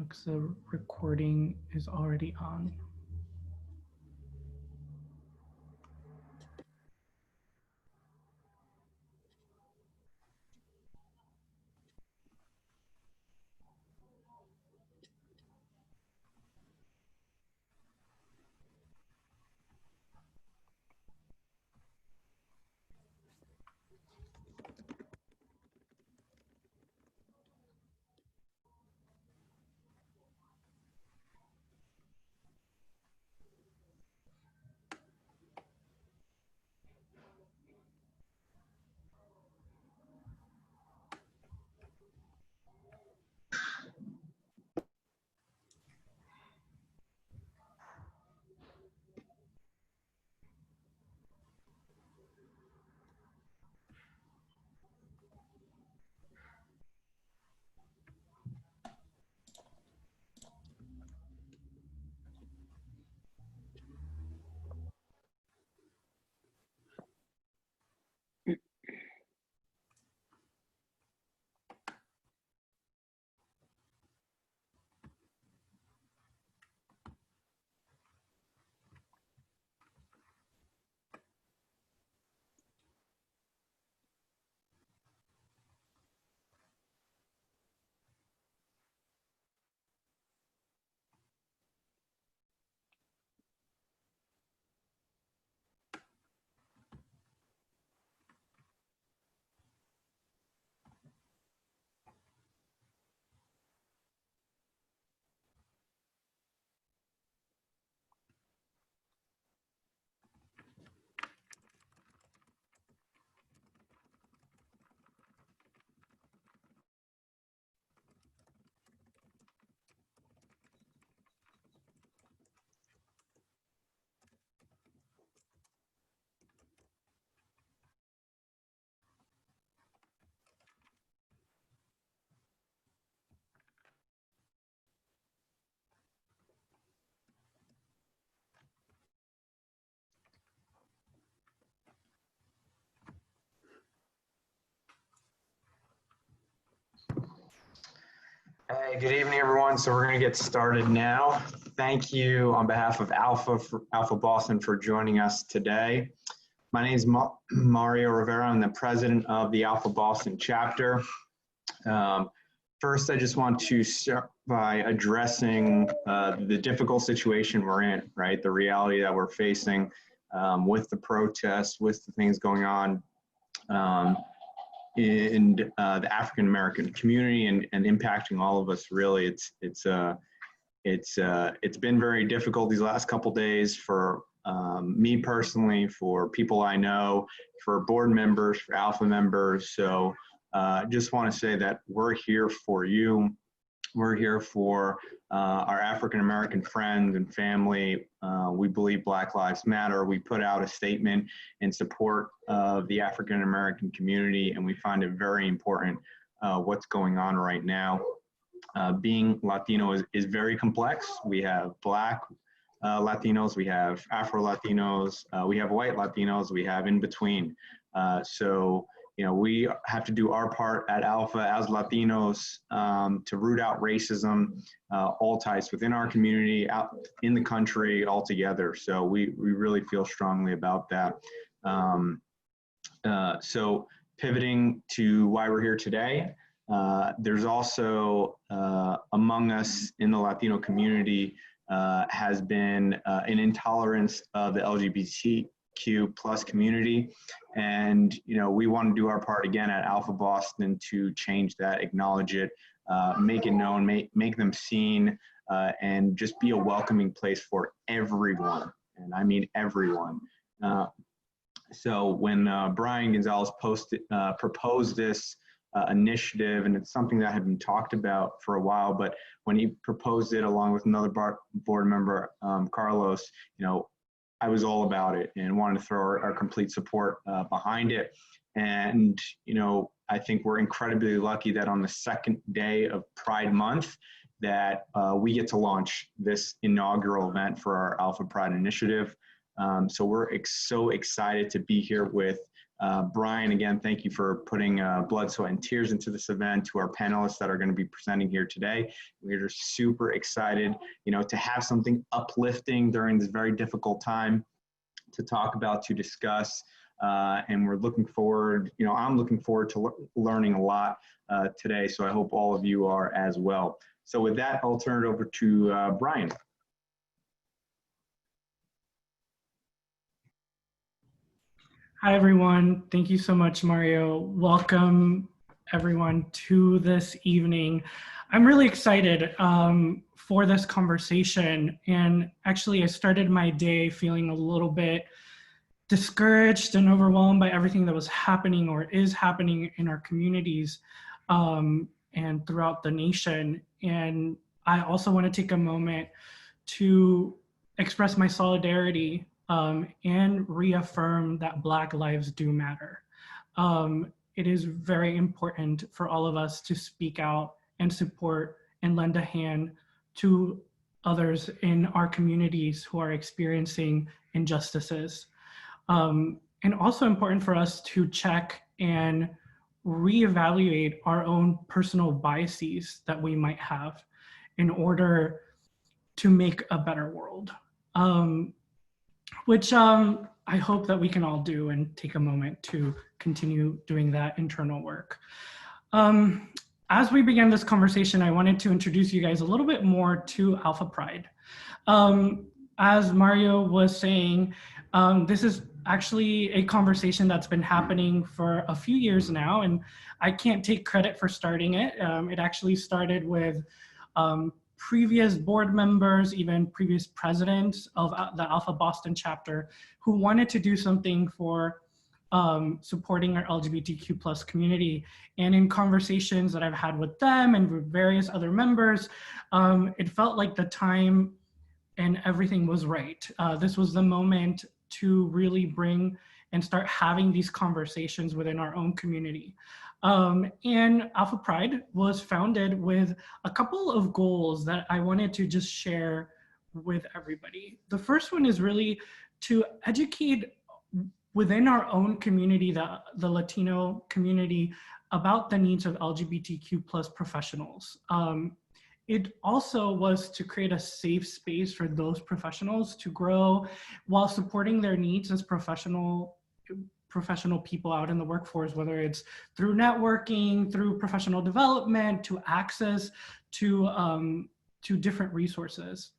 Looks the recording is already on. Hey, good evening, everyone. So we're going to get started now. Thank you on behalf of ALPFA Boston for joining us today. My name is Mario Rivera. I'm the president of the ALPFA Boston chapter. First, I just want to start by addressing the difficult situation we're in, right? The reality that we're facing with the protests, with the things going on in the African American community and impacting all of us. Really, it's been very difficult these last couple days for me personally, for people I know, for board members, for ALPFA members. So just want to say that we're here for you. We're here for our African American friends and family. We believe Black Lives Matter. We put out a statement in support of the African American community, and we find it very important what's going on right now. Being Latino is very complex. We have Black Latinos, we have Afro-Latinos, we have white Latinos, we have in between. So, you know, we have to do our part at ALPFA as Latinos to root out racism, all types within our community, out in the country altogether. So we really feel strongly about that. So pivoting to why we're here today, there's also among us in the Latino community has been an intolerance of the LGBTQ plus community. And, you know, we want to do our part again at ALPFA Boston to change that, acknowledge it, make it known, make them seen, and just be a welcoming place for everyone. And I mean everyone. So when Brian Gonzalez proposed this initiative, and it's something that had been talked about for a while, but when he proposed it along with another board member, Carlos, you know, I was all about it and wanted to throw our complete support behind it. And, you know, I think we're incredibly lucky that on the second day of Pride Month that we get to launch this inaugural event for our ALPFA Pride initiative. So we're so excited to be here with Brian, again, thank you for putting blood, sweat, and tears into this event. To our panelists that are going to be presenting here today, we're super excited, to have something uplifting during this very difficult time to talk about, to discuss, and we're looking forward, I'm looking forward to learning a lot today, so I hope all of you are as well. So with that, I'll turn it over to Brian. Hi, everyone. Thank you so much, Mario. Welcome, everyone, to this evening. I'm really excited for this conversation. And actually, I started my day feeling a little bit discouraged and overwhelmed by everything that was happening or is happening in our communities and throughout the nation. And I also want to take a moment to express my solidarity and reaffirm that Black lives do matter. It is very important for all of us to speak out and support and lend a hand to others in our communities who are experiencing injustices. And also important for us to check and reevaluate our own personal biases that we might have in order to make a better world, which I hope that we can all do and take a moment to continue doing that internal work. As we begin this conversation, I wanted to introduce you guys a little bit more to ALPFA Pride. As Mario was saying, this is actually a conversation that's been happening for a few years now, and I can't take credit for starting it. It actually started with previous board members, even previous presidents of the ALPFA Boston chapter, who wanted to do something for supporting our LGBTQ+ community. And in conversations that I've had with them and with various other members, it felt like the time and everything was right. This was the moment to really bring and start having these conversations within our own community. And ALPFA Pride was founded with a couple of goals that I wanted to just share with everybody. The first one is really to educate within our own community, the Latino community, about the needs of LGBTQ+ professionals. It also was to create a safe space for those professionals to grow while supporting their needs as professional people out in the workforce, whether it's through networking, through professional development, to access to different resources.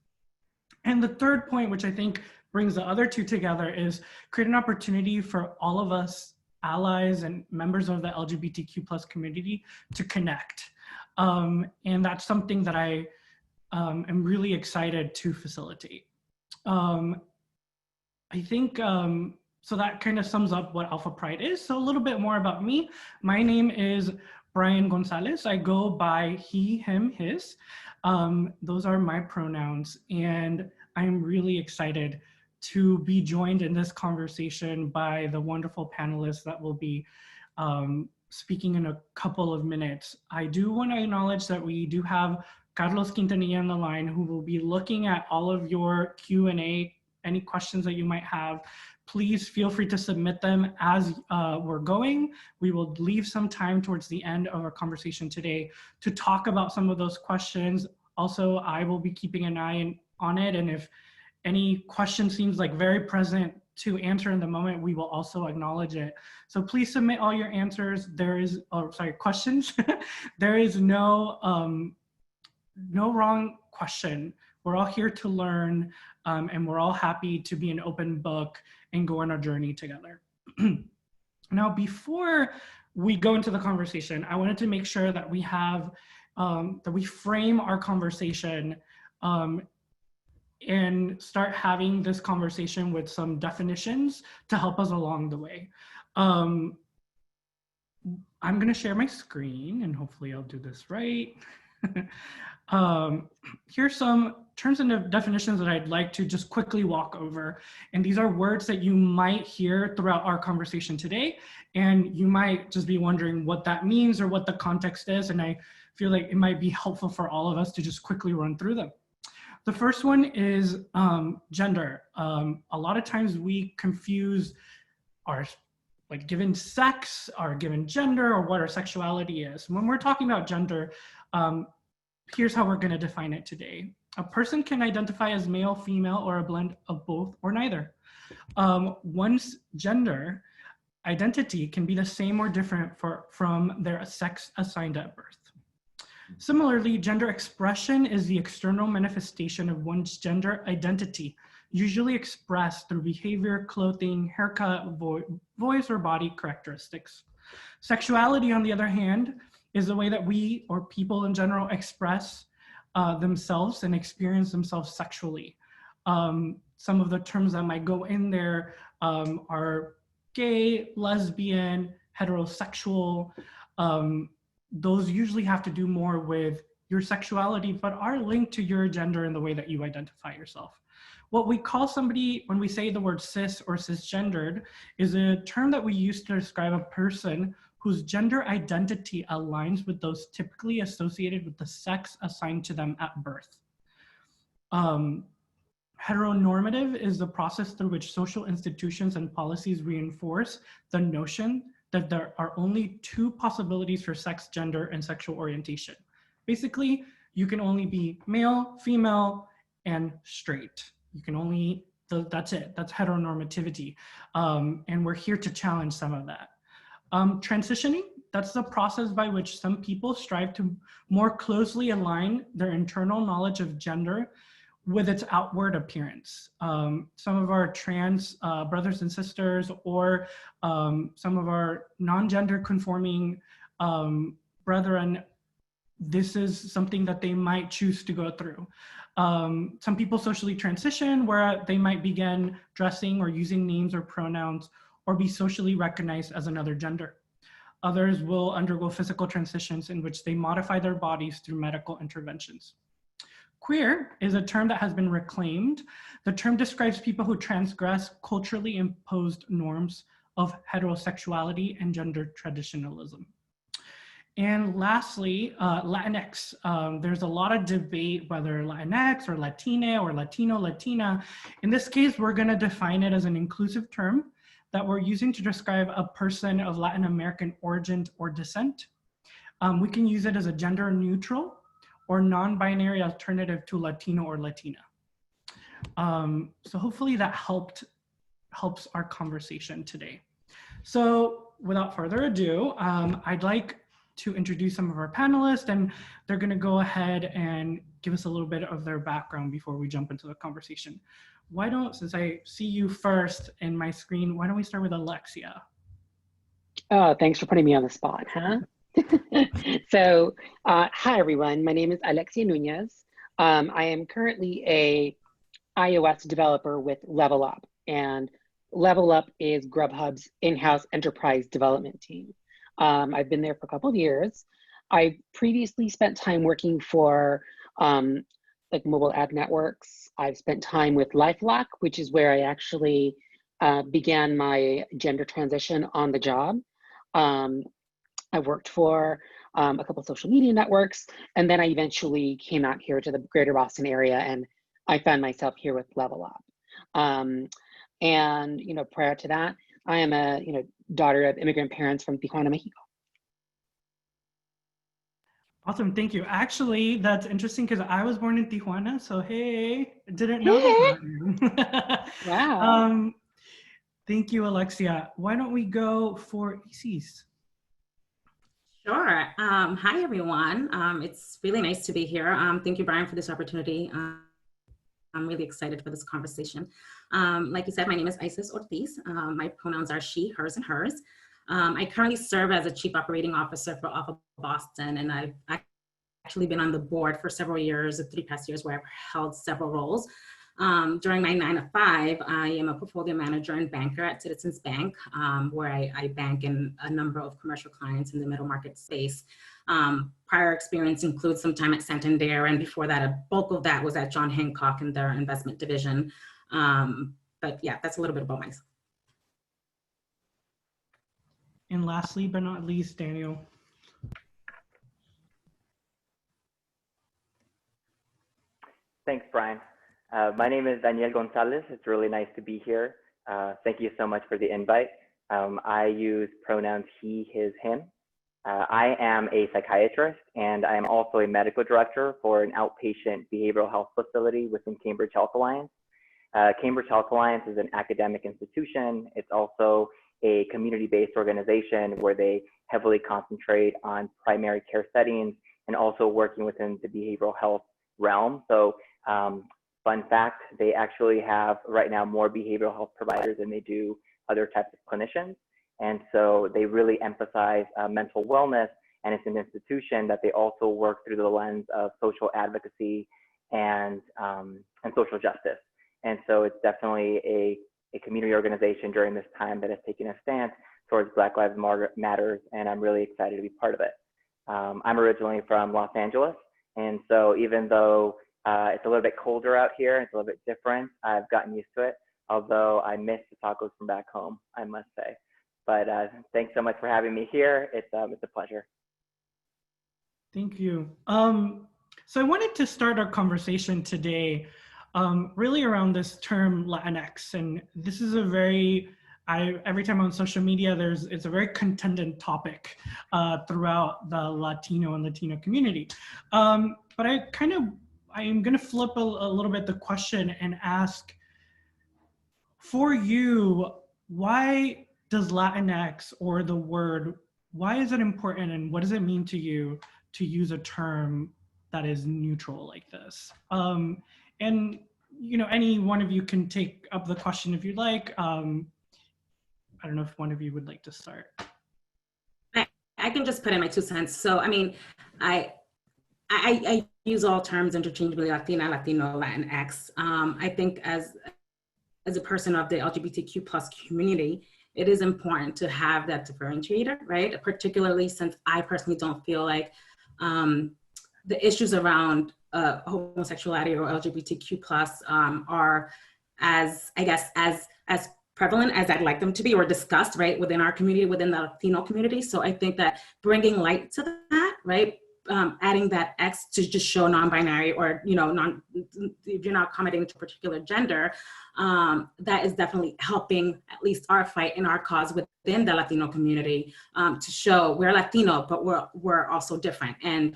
And the third point, which I think brings the other two together, is create an opportunity for all of us allies and members of the LGBTQ+ community to connect. And that's something that I am really excited to facilitate. I think, so that kind of sums up what ALPFA Pride is. So a little bit more about me. My name is Brian Gonzalez. I go by he, him, his. Those are my pronouns. And I'm really excited to be joined in this conversation by the wonderful panelists that will be speaking in a couple of minutes. I do want to acknowledge that we do have Carlos Quintanilla on the line, who will be looking at all of your Q&A, any questions that you might have. Please feel free to submit them as we're going. We will leave some time towards the end of our conversation today to talk about some of those questions. Also, I will be keeping an eye on it, and if any question seems like very present to answer in the moment, we will also acknowledge it. So please submit all your answers. There is, questions. There is no wrong question. We're all here to learn, and we're all happy to be an open book and go on our journey together. Now, before we go into the conversation, I wanted to make sure that we have, that we frame our conversation and start having this conversation with some definitions to help us along the way. I'm gonna share my screen and hopefully I'll do this right. Here's some terms and definitions that I'd like to just quickly walk over. And these are words that you might hear throughout our conversation today. And you might just be wondering what that means or what the context is. And I feel like it might be helpful for all of us to just quickly run through them. The first one is gender. A lot of times we confuse our like given sex or given gender or what our sexuality is. When we're talking about gender, here's how we're going to define it today. A person can identify as male, female, or a blend of both or neither. One's gender identity can be the same or different from their sex assigned at birth. Similarly, gender expression is the external manifestation of one's gender identity, usually expressed through behavior, clothing, haircut, voice, or body characteristics. Sexuality, on the other hand, is the way that we, or people in general, express themselves and experience themselves sexually. Some of the terms that might go in there are gay, lesbian, heterosexual. Those usually have to do more with your sexuality, but are linked to your gender and the way that you identify yourself. What we call somebody, when we say the word cis or cisgendered, is a term that we use to describe a person whose gender identity aligns with those typically associated with the sex assigned to them at birth. Heteronormative is the process through which social institutions and policies reinforce the notion that there are only two possibilities for sex, gender, and sexual orientation. Basically, you can only be male, female, and straight. You can only, that's it, that's heteronormativity. And we're here to challenge some of that. Transitioning, that's the process by which some people strive to more closely align their internal knowledge of gender with its outward appearance. Some of our trans brothers and sisters, or some of our non-gender conforming brethren, this is something that they might choose to go through. Some people socially transition where they might begin dressing or using names or pronouns or be socially recognized as another gender. Others will undergo physical transitions in which they modify their bodies through medical interventions. Queer is a term that has been reclaimed. The term describes people who transgress culturally imposed norms of heterosexuality and gender traditionalism. And lastly, Latinx. There's a lot of debate whether Latinx or Latina or Latino, Latina. In this case, we're gonna define it as an inclusive term that we're using to describe a person of Latin American origin or descent. We can use it as a gender neutral or non-binary alternative to Latino or Latina. So hopefully that helps our conversation today. So without further ado, I'd like to introduce some of our panelists, and they're gonna go ahead and give us a little bit of their background before we jump into the conversation. Why don't, since I see you first in my screen, why don't we start with Alexia? Oh, thanks for putting me on the spot, huh? So, hi everyone, my name is Alexia Nunez. I am currently a iOS developer with Level Up, and Level Up is Grubhub's in-house enterprise development team. I've been there for a couple of years. I previously spent time working for like mobile ad networks. I've spent time with LifeLock, which is where I actually began my gender transition on the job. I worked for a couple of social media networks, and then I eventually came out here to the greater Boston area, and I found myself here with Level Up. And prior to that, I am a daughter of immigrant parents from Tijuana, Mexico. Awesome, thank you. Actually, that's interesting because I was born in Tijuana, so hey, I didn't know that about you. Wow. Thank you, Alexia. Why don't we go for Isis? Sure. Hi, everyone. It's really nice to be here. Thank you, Brian, for this opportunity. I'm really excited for this conversation. Like you said, my name is Isis Ortiz. My pronouns are she, hers, and hers. I currently serve as a Chief Operating Officer for ALPFA Boston, and I've actually been on the board for several years, the 3 past years, where I've held several roles. During my 9 to 5, I am a portfolio manager and banker at Citizens Bank, where I bank in a number of commercial clients in the middle market space. Prior experience includes some time at Santander, and before that, a bulk of that was at John Hancock in their investment division. But yeah, that's a little bit about myself. And lastly, but not least, Daniel. Thanks, Brian. My name is Daniel Gonzalez. It's really nice to be here. Thank you so much for the invite. I use pronouns he, his, him. I am a psychiatrist, and I am also a medical director for an outpatient behavioral health facility within Cambridge Health Alliance. Cambridge Health Alliance is an academic institution. It's also a community-based organization where they heavily concentrate on primary care settings and also working within the behavioral health realm. So fun fact, they actually have right now more behavioral health providers than they do other types of clinicians. And so they really emphasize mental wellness, and it's an institution that they also work through the lens of social advocacy and social justice. And so it's definitely a community organization during this time that has taken a stance towards Black Lives Matter, and I'm really excited to be part of it. I'm originally from Los Angeles, and so even though it's a little bit colder out here, it's a little bit different, I've gotten used to it, although I miss the tacos from back home, I must say. But thanks so much for having me here. It's a pleasure. Thank you. So I wanted to start our conversation today really around this term Latinx, and this is a very, every time on social media, it's a very contended topic throughout the Latino and Latino community. But I am gonna flip a little bit the question and ask, for you, why does Latinx, or the word, why is it important, and what does it mean to you to use a term that is neutral like this? And you know, any one of you can take up the question if you'd like. I don't know if one of you would like to start. I can just put in my 2 cents. So, I mean, I use all terms interchangeably: Latina, Latino, Latinx. I think as a person of the LGBTQ plus community, it is important to have that differentiator, right? Particularly since I personally don't feel like the issues around homosexuality or LGBTQ plus are as prevalent as I'd like them to be, or discussed, right, within our community, within the Latino community. So I think that bringing light to that, right, adding that X to just show non-binary, or, you know, if you're not accommodating to a particular gender, that is definitely helping at least our fight and our cause within the Latino community, to show we're Latino, but we're also different. And,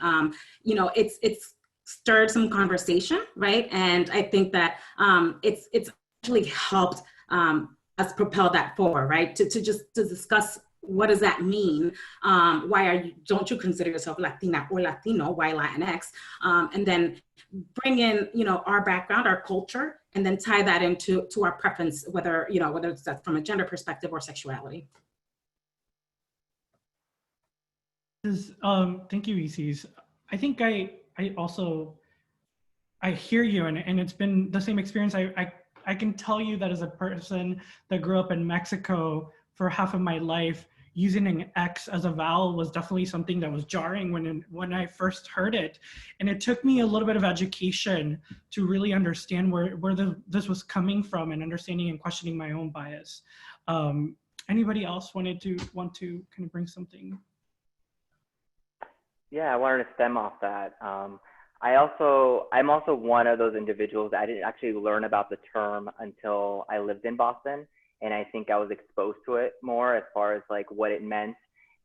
you know, it's stirred some conversation, right? And I think that it's actually helped us propel that forward, right? To discuss, what does that mean? Why don't you consider yourself Latina or Latino? Why Latinx? And then bring in, you know, our background, our culture, and then tie that into our preference, whether it's that's from a gender perspective or sexuality. Thank you, ECs. I think I hear you, and it's been the same experience. I can tell you that as a person that grew up in Mexico for half of my life, using an X as a vowel was definitely something that was jarring when I first heard it. And it took me a little bit of education to really understand where this was coming from, and understanding and questioning my own bias. Anybody else want to kind of bring something? Yeah, I wanted to stem off that. I'm also one of those individuals that I didn't actually learn about the term until I lived in Boston. And I think I was exposed to it more as far as like what it meant.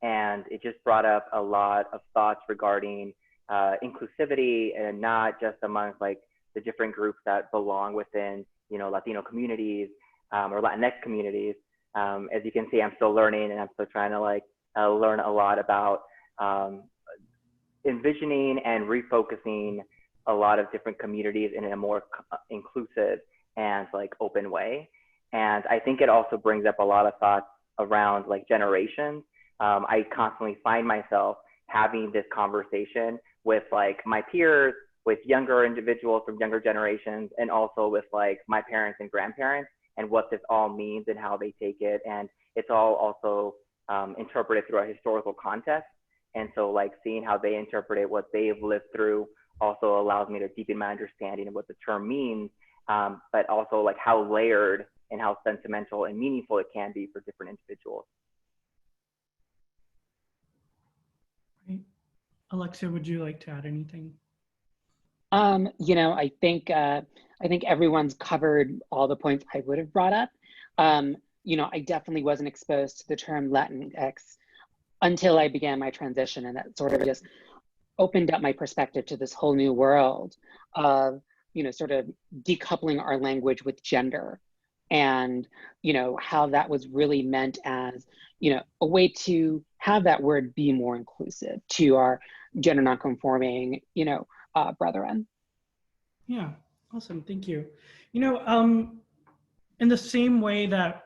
And it just brought up a lot of thoughts regarding inclusivity, and not just amongst like the different groups that belong within, you know, Latino communities or Latinx communities. As you can see, I'm still learning, and I'm still trying to like learn a lot about envisioning and refocusing a lot of different communities in a more inclusive and like open way. And I think it also brings up a lot of thoughts around like generations. I constantly find myself having this conversation with like my peers, with younger individuals from younger generations, and also with like my parents and grandparents, and what this all means and how they take it. And it's all also interpreted through a historical context. And so like seeing how they interpret it, what they've lived through, also allows me to deepen my understanding of what the term means, but also like how layered and how sentimental and meaningful it can be for different individuals. Right. Alexia, would you like to add anything? You know, I think everyone's covered all the points I would have brought up. you know, I definitely wasn't exposed to the term Latinx until I began my transition, and that sort of just opened up my perspective to this whole new world of, you know, sort of decoupling our language with gender, and, you know, how that was really meant as, you know, a way to have that word be more inclusive to our gender nonconforming, you know, brethren. Yeah, awesome, thank you. You know, in the same way that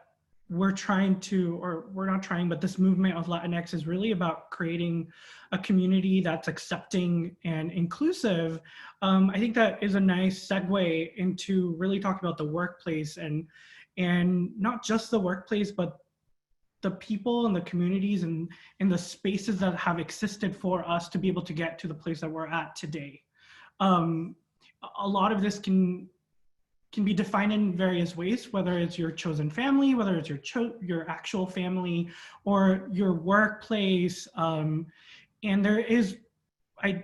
we're trying to, or we're not trying, but this movement of Latinx is really about creating a community that's accepting and inclusive. I think that is a nice segue into really talking about the workplace, and not just the workplace, but the people and the communities and the spaces that have existed for us to be able to get to the place that we're at today. A lot of this can be defined in various ways, whether it's your chosen family, whether it's your actual family, or your workplace. And there is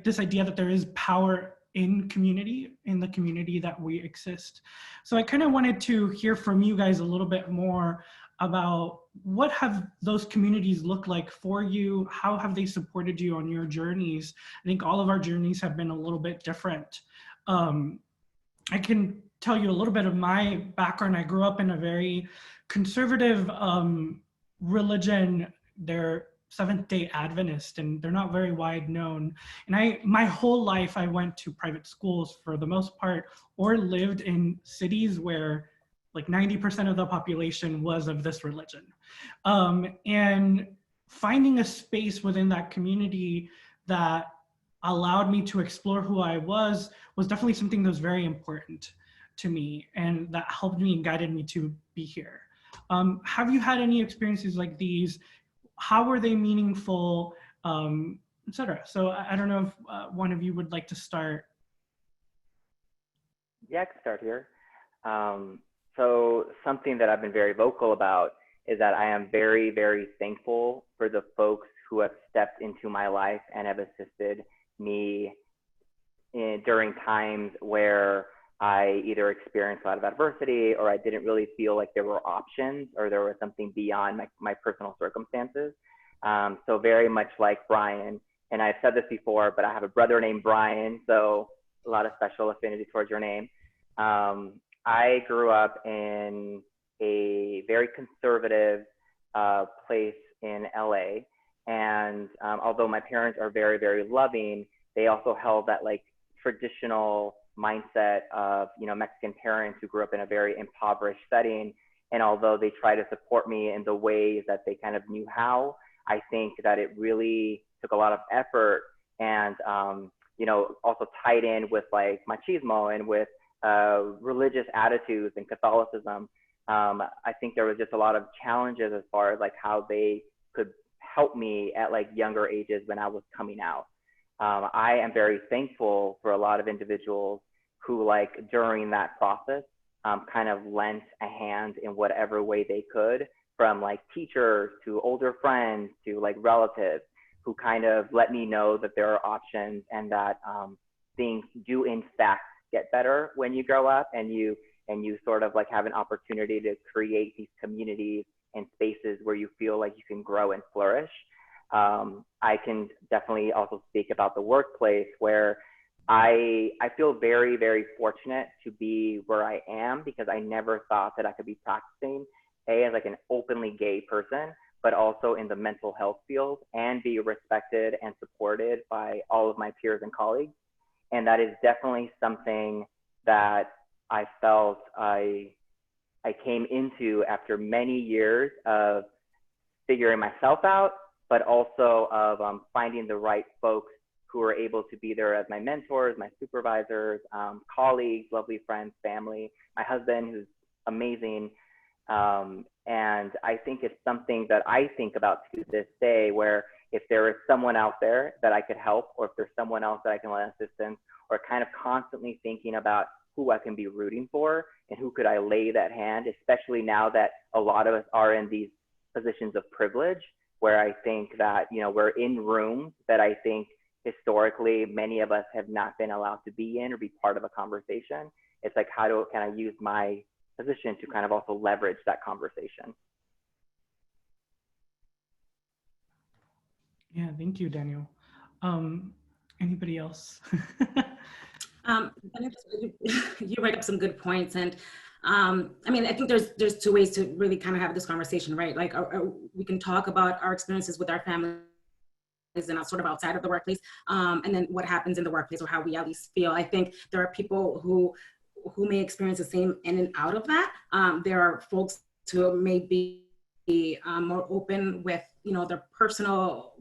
this idea that there is power in community, in the community that we exist. So I kind of wanted to hear from you guys a little bit more about what have those communities looked like for you? How have they supported you on your journeys? I think all of our journeys have been a little bit different. I can tell you a little bit of my background. I grew up in a very conservative religion. They're Seventh-day Adventist, and they're not very wide known. And my whole life, I went to private schools for the most part, or lived in cities where like 90% of the population was of this religion. And finding a space within that community that allowed me to explore who I was definitely something that was very important to me, and that helped me and guided me to be here. Have you had any experiences like these? How were they meaningful, etc.? So I don't know if one of you would like to start. Yeah, I can start here. So something that I've been very vocal about is that I am very, very thankful for the folks who have stepped into my life and have assisted me during times where I either experienced a lot of adversity, or I didn't really feel like there were options, or there was something beyond my personal circumstances. So very much like Brian, and I've said this before, but I have a brother named Brian, so a lot of special affinity towards your name. I grew up in a very conservative place in LA. And although my parents are very, very loving, they also held that like traditional mindset of, you know, Mexican parents who grew up in a very impoverished setting. And although they try to support me in the ways that they kind of knew how, I think that it really took a lot of effort, and, you know, also tied in with like machismo and with religious attitudes and Catholicism. I think there was just a lot of challenges as far as like how they could help me at like younger ages when I was coming out. I am very thankful for a lot of individuals who like during that process kind of lent a hand in whatever way they could, from like teachers to older friends to like relatives, who kind of let me know that there are options, and that things do in fact get better when you grow up, and you sort of like have an opportunity to create these communities and spaces where you feel like you can grow and flourish. I can definitely also speak about the workplace, where I feel very, very fortunate to be where I am, because I never thought that I could be practicing as like an openly gay person, but also in the mental health field, and be respected and supported by all of my peers and colleagues. And that is definitely something that I felt I came into after many years of figuring myself out, but also of finding the right folks who are able to be there as my mentors, my supervisors, colleagues, lovely friends, family, my husband, who's amazing. And I think it's something that I think about to this day, where if there is someone out there that I could help, or if there's someone else that I can lend assistance, or kind of constantly thinking about who I can be rooting for and who could I lay that hand, especially now that a lot of us are in these positions of privilege, where I think that, you know, we're in rooms that I think historically many of us have not been allowed to be in or be part of a conversation. It's like, how can I use my position to kind of also leverage that conversation? Yeah, thank you, Daniel. Anybody else? And you write up some good points, and I mean, I think there's two ways to really kind of have this conversation, right? Like, we can talk about our experiences with our families and sort of outside of the workplace, and then what happens in the workplace or how we at least feel. I think there are people who may experience the same in and out of that. There are folks who may be more open with, you know, their personal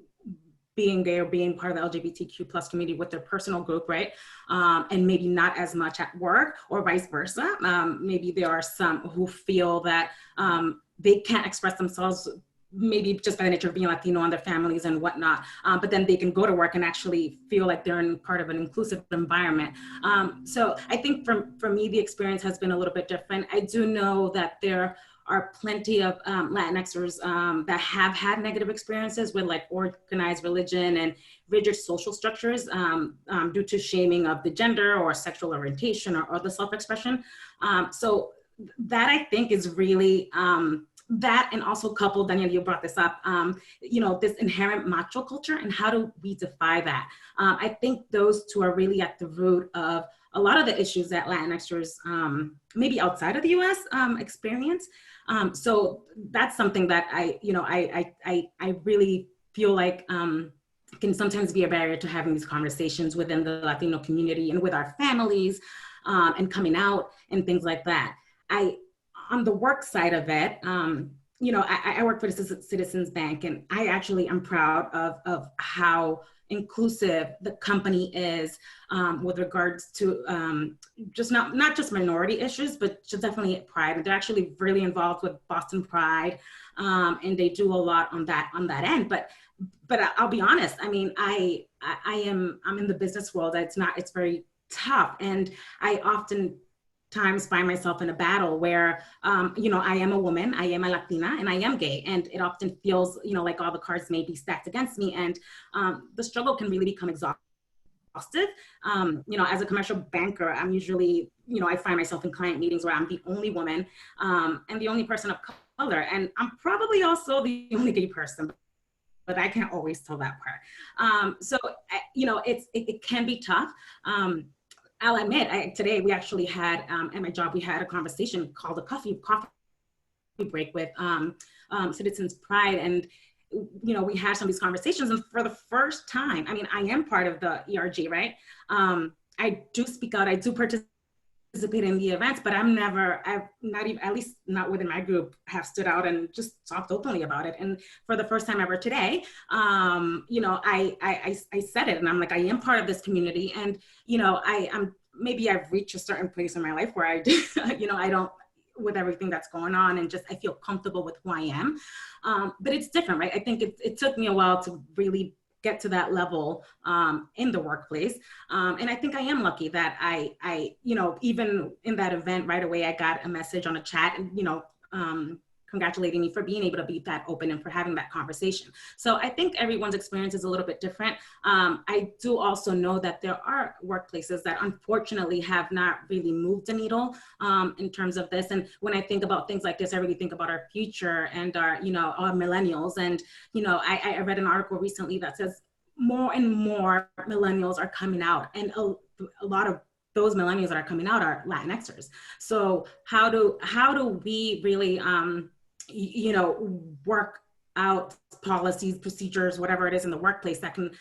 being gay or being part of the LGBTQ plus community with their personal group, right? And maybe not as much at work, or vice versa. Maybe there are some who feel that they can't express themselves, maybe just by the nature of being Latino and their families and whatnot, but then they can go to work and actually feel like they're in part of an inclusive environment. So I think for me, the experience has been a little bit different. I do know that there are plenty of Latinxers that have had negative experiences with like organized religion and rigid social structures due to shaming of the gender or sexual orientation or the self-expression. So that, I think, is really, that, and also coupled, Daniel, you brought this up, you know, this inherent macho culture, and how do we defy that? I think those two are really at the root of a lot of the issues that Latinxers, maybe outside of the US, experience. So that's something that I really feel like can sometimes be a barrier to having these conversations within the Latino community and with our families, and coming out and things like that. On the work side of it, you know, I work for the Citizens Bank, and I actually am proud of how inclusive the company is with regards to just not just minority issues, but just definitely Pride. And they're actually really involved with Boston Pride, and they do a lot on that end. But I'll be honest. I mean, I'm in the business world. It's very tough, and I often times find myself in a battle where, you know, I am a woman, I am a Latina, and I am gay. And it often feels, you know, like all the cards may be stacked against me. And the struggle can really become exhaustive. You know, as a commercial banker, I'm usually, you know, I find myself in client meetings where I'm the only woman and the only person of color. And I'm probably also the only gay person, but I can't always tell that part. So, you know, it can be tough. I'll admit, today we actually had, at my job, we had a conversation called a coffee break with Citizens Pride. And, you know, we had some of these conversations, and for the first time, I mean, I am part of the ERG, right? I do speak out, I do participate in the events, but I've not even, at least not within my group, have stood out and just talked openly about it. And for the first time ever today, you know, I said it, and I'm like, I am part of this community. And, you know, maybe I've reached a certain place in my life where I do, you know, I don't, with everything that's going on, and just, I feel comfortable with who I am. But it's different, right? I think it took me a while to really get to that level in the workplace. And I think I am lucky that I, you know, even in that event right away, I got a message on a chat, and, you know, congratulating me for being able to be that open and for having that conversation. So I think everyone's experience is a little bit different. I do also know that there are workplaces that unfortunately have not really moved the needle in terms of this. And when I think about things like this, I really think about our future and our, you know, our millennials. And, you know, I read an article recently that says more and more millennials are coming out, and a lot of those millennials that are coming out are Latinxers. So how do we really, you know, work out policies, procedures, whatever it is in the workplace that can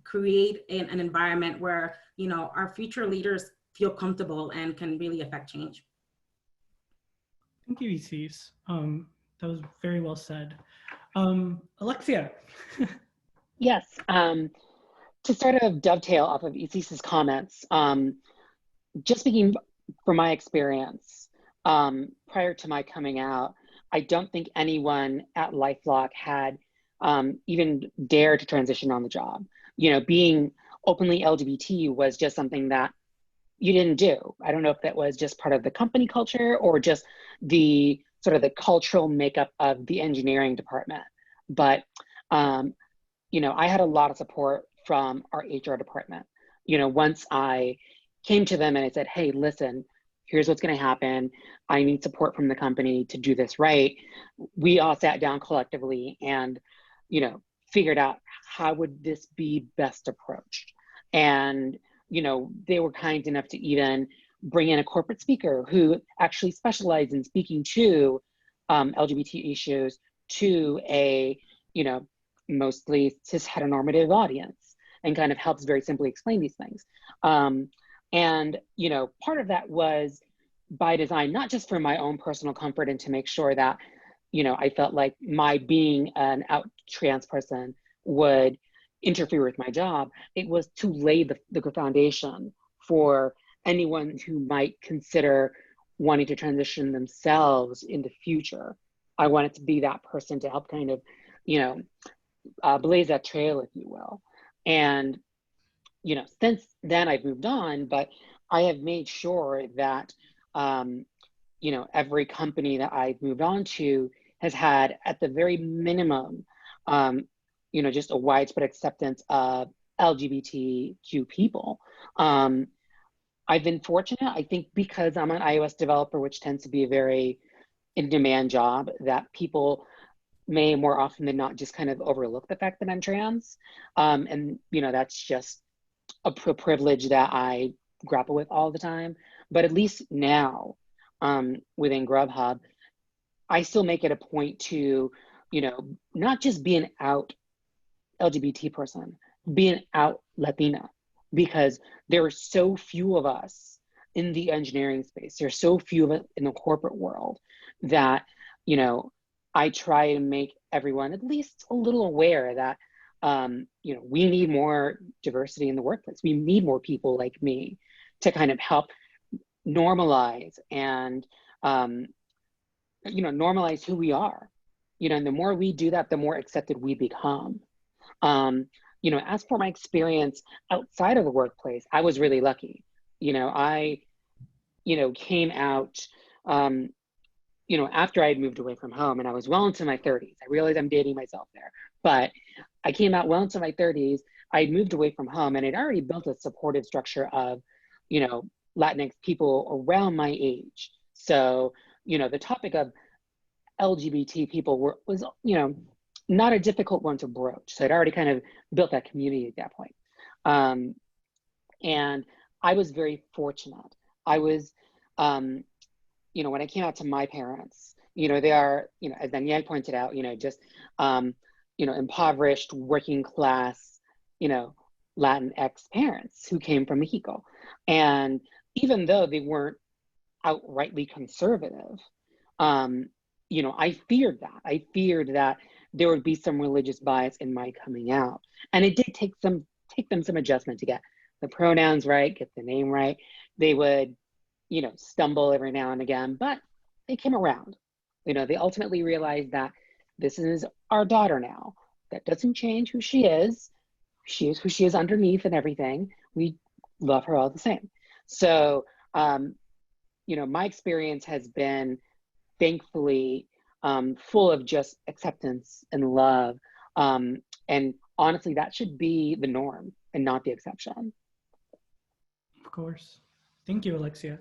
create an environment where, you know, our future leaders feel comfortable and can really affect change? Thank you, Isis. That was very well said. Alexia. Yes, to sort of dovetail off of Isis's comments, just speaking from my experience, prior to my coming out, I don't think anyone at LifeLock had even dared to transition on the job. You know, being openly LGBT was just something that you didn't do. I don't know if that was just part of the company culture or just the sort of the cultural makeup of the engineering department. But, you know, I had a lot of support from our HR department. You know, once I came to them and I said, hey, listen, here's what's going to happen. I need support from the company to do this right. We all sat down collectively and, you know, figured out how would this be best approached? And, you know, they were kind enough to even bring in a corporate speaker who actually specialized in speaking to LGBT issues to a, you know, mostly cis heteronormative audience, and kind of helps very simply explain these things. And, you know, part of that was by design, not just for my own personal comfort and to make sure that, you know, I felt like my being an out trans person would interfere with my job. It was to lay the foundation for anyone who might consider wanting to transition themselves in the future. I wanted to be that person to help kind of, you know, blaze that trail, if you will. And, you know, since then I've moved on, but I have made sure that, you know, every company that I've moved on to has had, at the very minimum, you know, just a widespread acceptance of LGBTQ people. I've been fortunate, I think, because I'm an iOS developer, which tends to be a very in-demand job, that people may more often than not just kind of overlook the fact that I'm trans. And, you know, that's just a privilege that I grapple with all the time. But at least now, within Grubhub, I still make it a point to, you know, not just be an out LGBT person, be an out Latina, because there are so few of us in the engineering space. There's so few of us in the corporate world that, you know, I try to make everyone at least a little aware that, you know, we need more diversity in the workplace. We need more people like me to kind of help normalize and, you know, normalize who we are. You know, and the more we do that, the more accepted we become. You know, as for my experience outside of the workplace, I was really lucky. You know, I, you know, came out, you know, after I had moved away from home, and I was well into my 30s. I realize I'm dating myself there, but I came out well into my 30s. I had moved away from home, and I'd already built a supportive structure of, you know, Latinx people around my age. So, you know, the topic of LGBT people was, you know, not a difficult one to broach. So I'd already kind of built that community at that point. And I was very fortunate. I was, you know, when I came out to my parents, you know, they are, you know, as Danielle pointed out, you know, just, you know, impoverished, working class, you know, Latinx parents who came from Mexico. And even though they weren't outrightly conservative, you know, I feared that. I feared that there would be some religious bias in my coming out. And it did take them some adjustment to get the pronouns right, get the name right. They would, you know, stumble every now and again, but they came around. You know, they ultimately realized that this is our daughter now. That doesn't change who she is. She is who she is underneath and everything. We love her all the same. So, you know, my experience has been, thankfully, full of just acceptance and love. And honestly, that should be the norm and not the exception. Of course. Thank you, Alexia.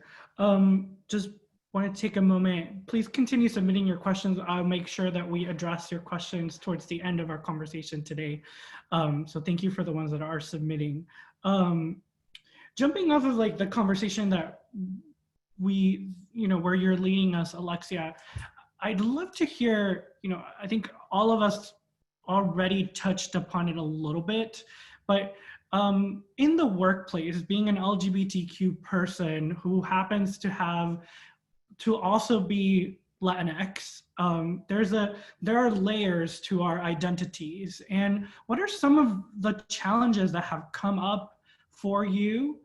Just want to take a moment. Please continue submitting your questions. I'll make sure that we address your questions towards the end of our conversation today. So thank you for the ones that are submitting. Jumping off of like the conversation that we, you know, where you're leading us, Alexia, I'd love to hear, you know, I think all of us already touched upon it a little bit, but in the workplace, being an LGBTQ person who happens to also be Latinx, there are layers to our identities. And what are some of the challenges that have come up for you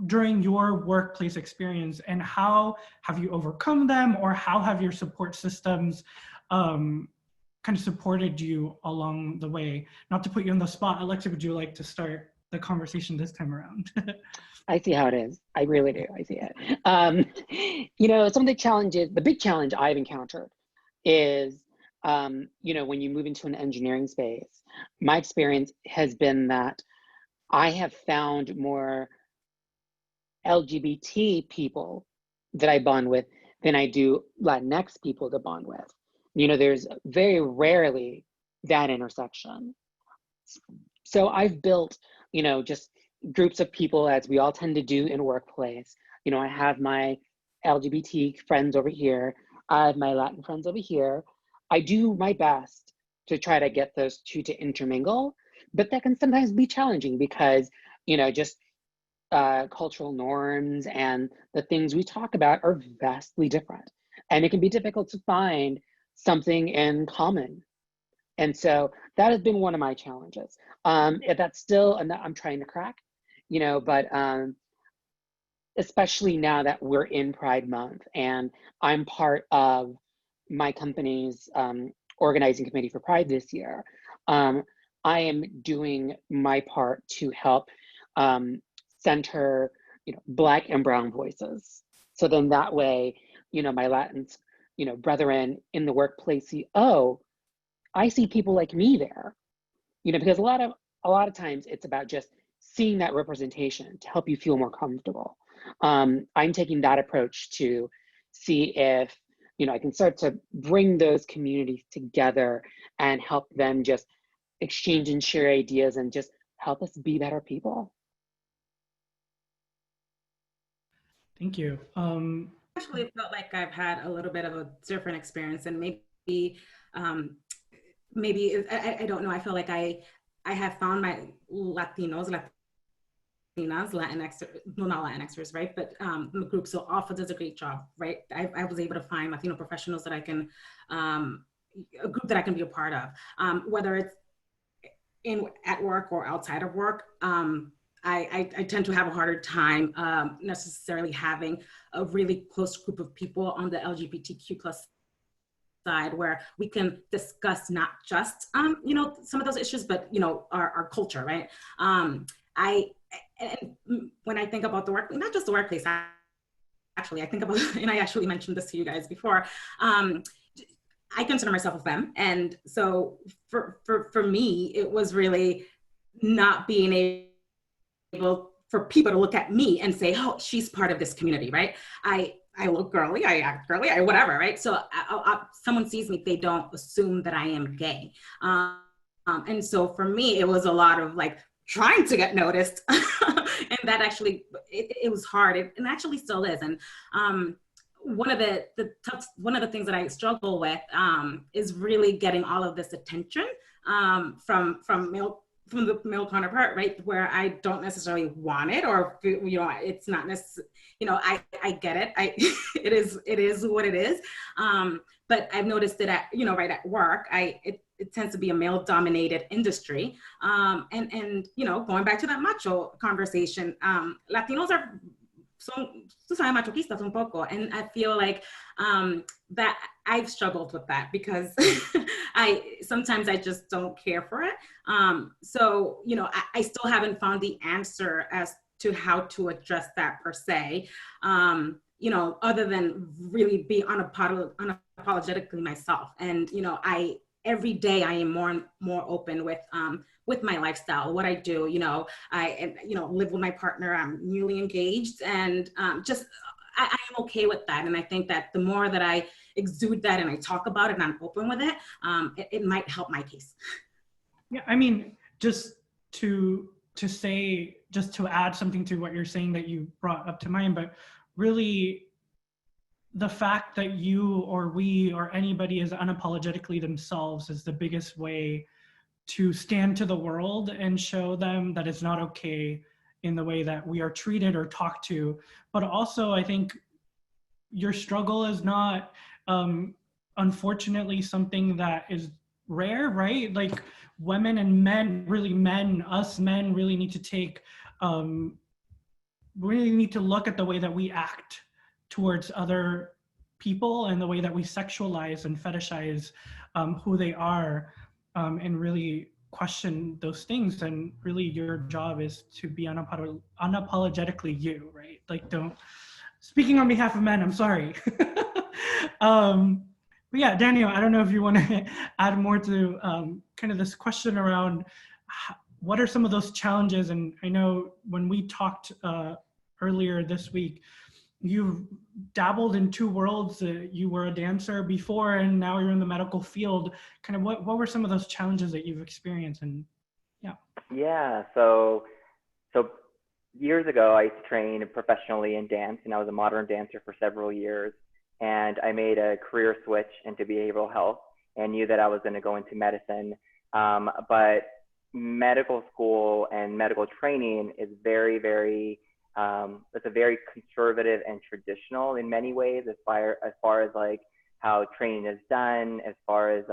during your workplace experience, and how have you overcome them, or how have your support systems kind of supported you along the way? Not to put you on the spot, Alexia, would you like to start the conversation this time around? I see how it is. I really do. I see it. You know, some of the challenges, the big challenge I've encountered is, you know, when you move into an engineering space, my experience has been that I have found more LGBT people that I bond with than I do Latinx people to bond with. You know, there's very rarely that intersection. So I've built, just groups of people, as we all tend to do in workplace. I have my LGBT friends over here. I have my Latin friends over here. I do my best to try to get those two to intermingle, but that can sometimes be challenging because, just cultural norms and the things we talk about are vastly different. And it can be difficult to find something in common. And so that has been one of my challenges. If that's still, I'm trying to crack, but especially now that we're in Pride Month and I'm part of my company's organizing committee for Pride this year, I am doing my part to help center, Black and Brown voices. So then that way, my Latinx, brethren in the workplace see, oh, I see people like me there, because a lot of times it's about just seeing that representation to help you feel more comfortable. I'm taking that approach to see if, I can start to bring those communities together and help them just exchange and share ideas and just help us be better people. Thank you. Actually felt like I've had a little bit of a different experience, and maybe I don't know. I feel like I have found my Latinos, Latinas, Latinx, well, not Latinxers, right? But the group so often does a great job, right? I was able to find Latino professionals that I can, a group that I can be a part of, whether it's at work or outside of work. I tend to have a harder time necessarily having a really close group of people on the LGBTQ plus side where we can discuss not just, some of those issues, but, our culture, right? And when I think about the work, not just the workplace, actually, I think about, and I actually mentioned this to you guys before, I consider myself a femme. And so for me, it was really not being able for people to look at me and say, oh, she's part of this community, right? I look girly, I act girly, whatever, right? So someone sees me, they don't assume that I am gay. And so for me, it was a lot of like trying to get noticed. And that actually, it was hard. It actually still is. And one of the things that I struggle with is really getting all of this attention from the male counterpart, right? Where I don't necessarily want it, or, it's not necessarily, I get it. It is what it is. But I've noticed that right at work, it tends to be a male dominated industry. And going back to that macho conversation, Latinos are tú sabes, machoquistas un poco. And I feel like that I've struggled with that because sometimes I just don't care for it. So, I still haven't found the answer as to how to address that per se, other than really be unapologetically myself. And, every day I am more and more open with my lifestyle, what I do, I live with my partner, I'm newly engaged, and I am okay with that. And I think that the more that I exude that and I talk about it and I'm open with it, it might help my case. Yeah, I mean, just to add something to what you're saying that you brought up to mind, but really the fact that you or we or anybody is unapologetically themselves is the biggest way to stand to the world and show them that it's not okay in the way that we are treated or talked to. But also, I think your struggle is not, unfortunately, something that is rare, right? Like women and men, us men really need to take, really need to look at the way that we act towards other people and the way that we sexualize and fetishize who they are, and really question those things. And really your job is to be unapologetically you, right? Like speaking on behalf of men, I'm sorry. But yeah, Daniel, I don't know if you want to add more to kind of this question around what are some of those challenges. And I know when we talked earlier this week, you've dabbled in two worlds. You were a dancer before, and now you're in the medical field. Kind of what were some of those challenges that you've experienced? And yeah. Yeah, so years ago, I used to train professionally in dance, and I was a modern dancer for several years. And I made a career switch into behavioral health and knew that I was going to go into medicine. But medical school and medical training is very, very, it's a very conservative and traditional in many ways, as far as like how training is done, as far as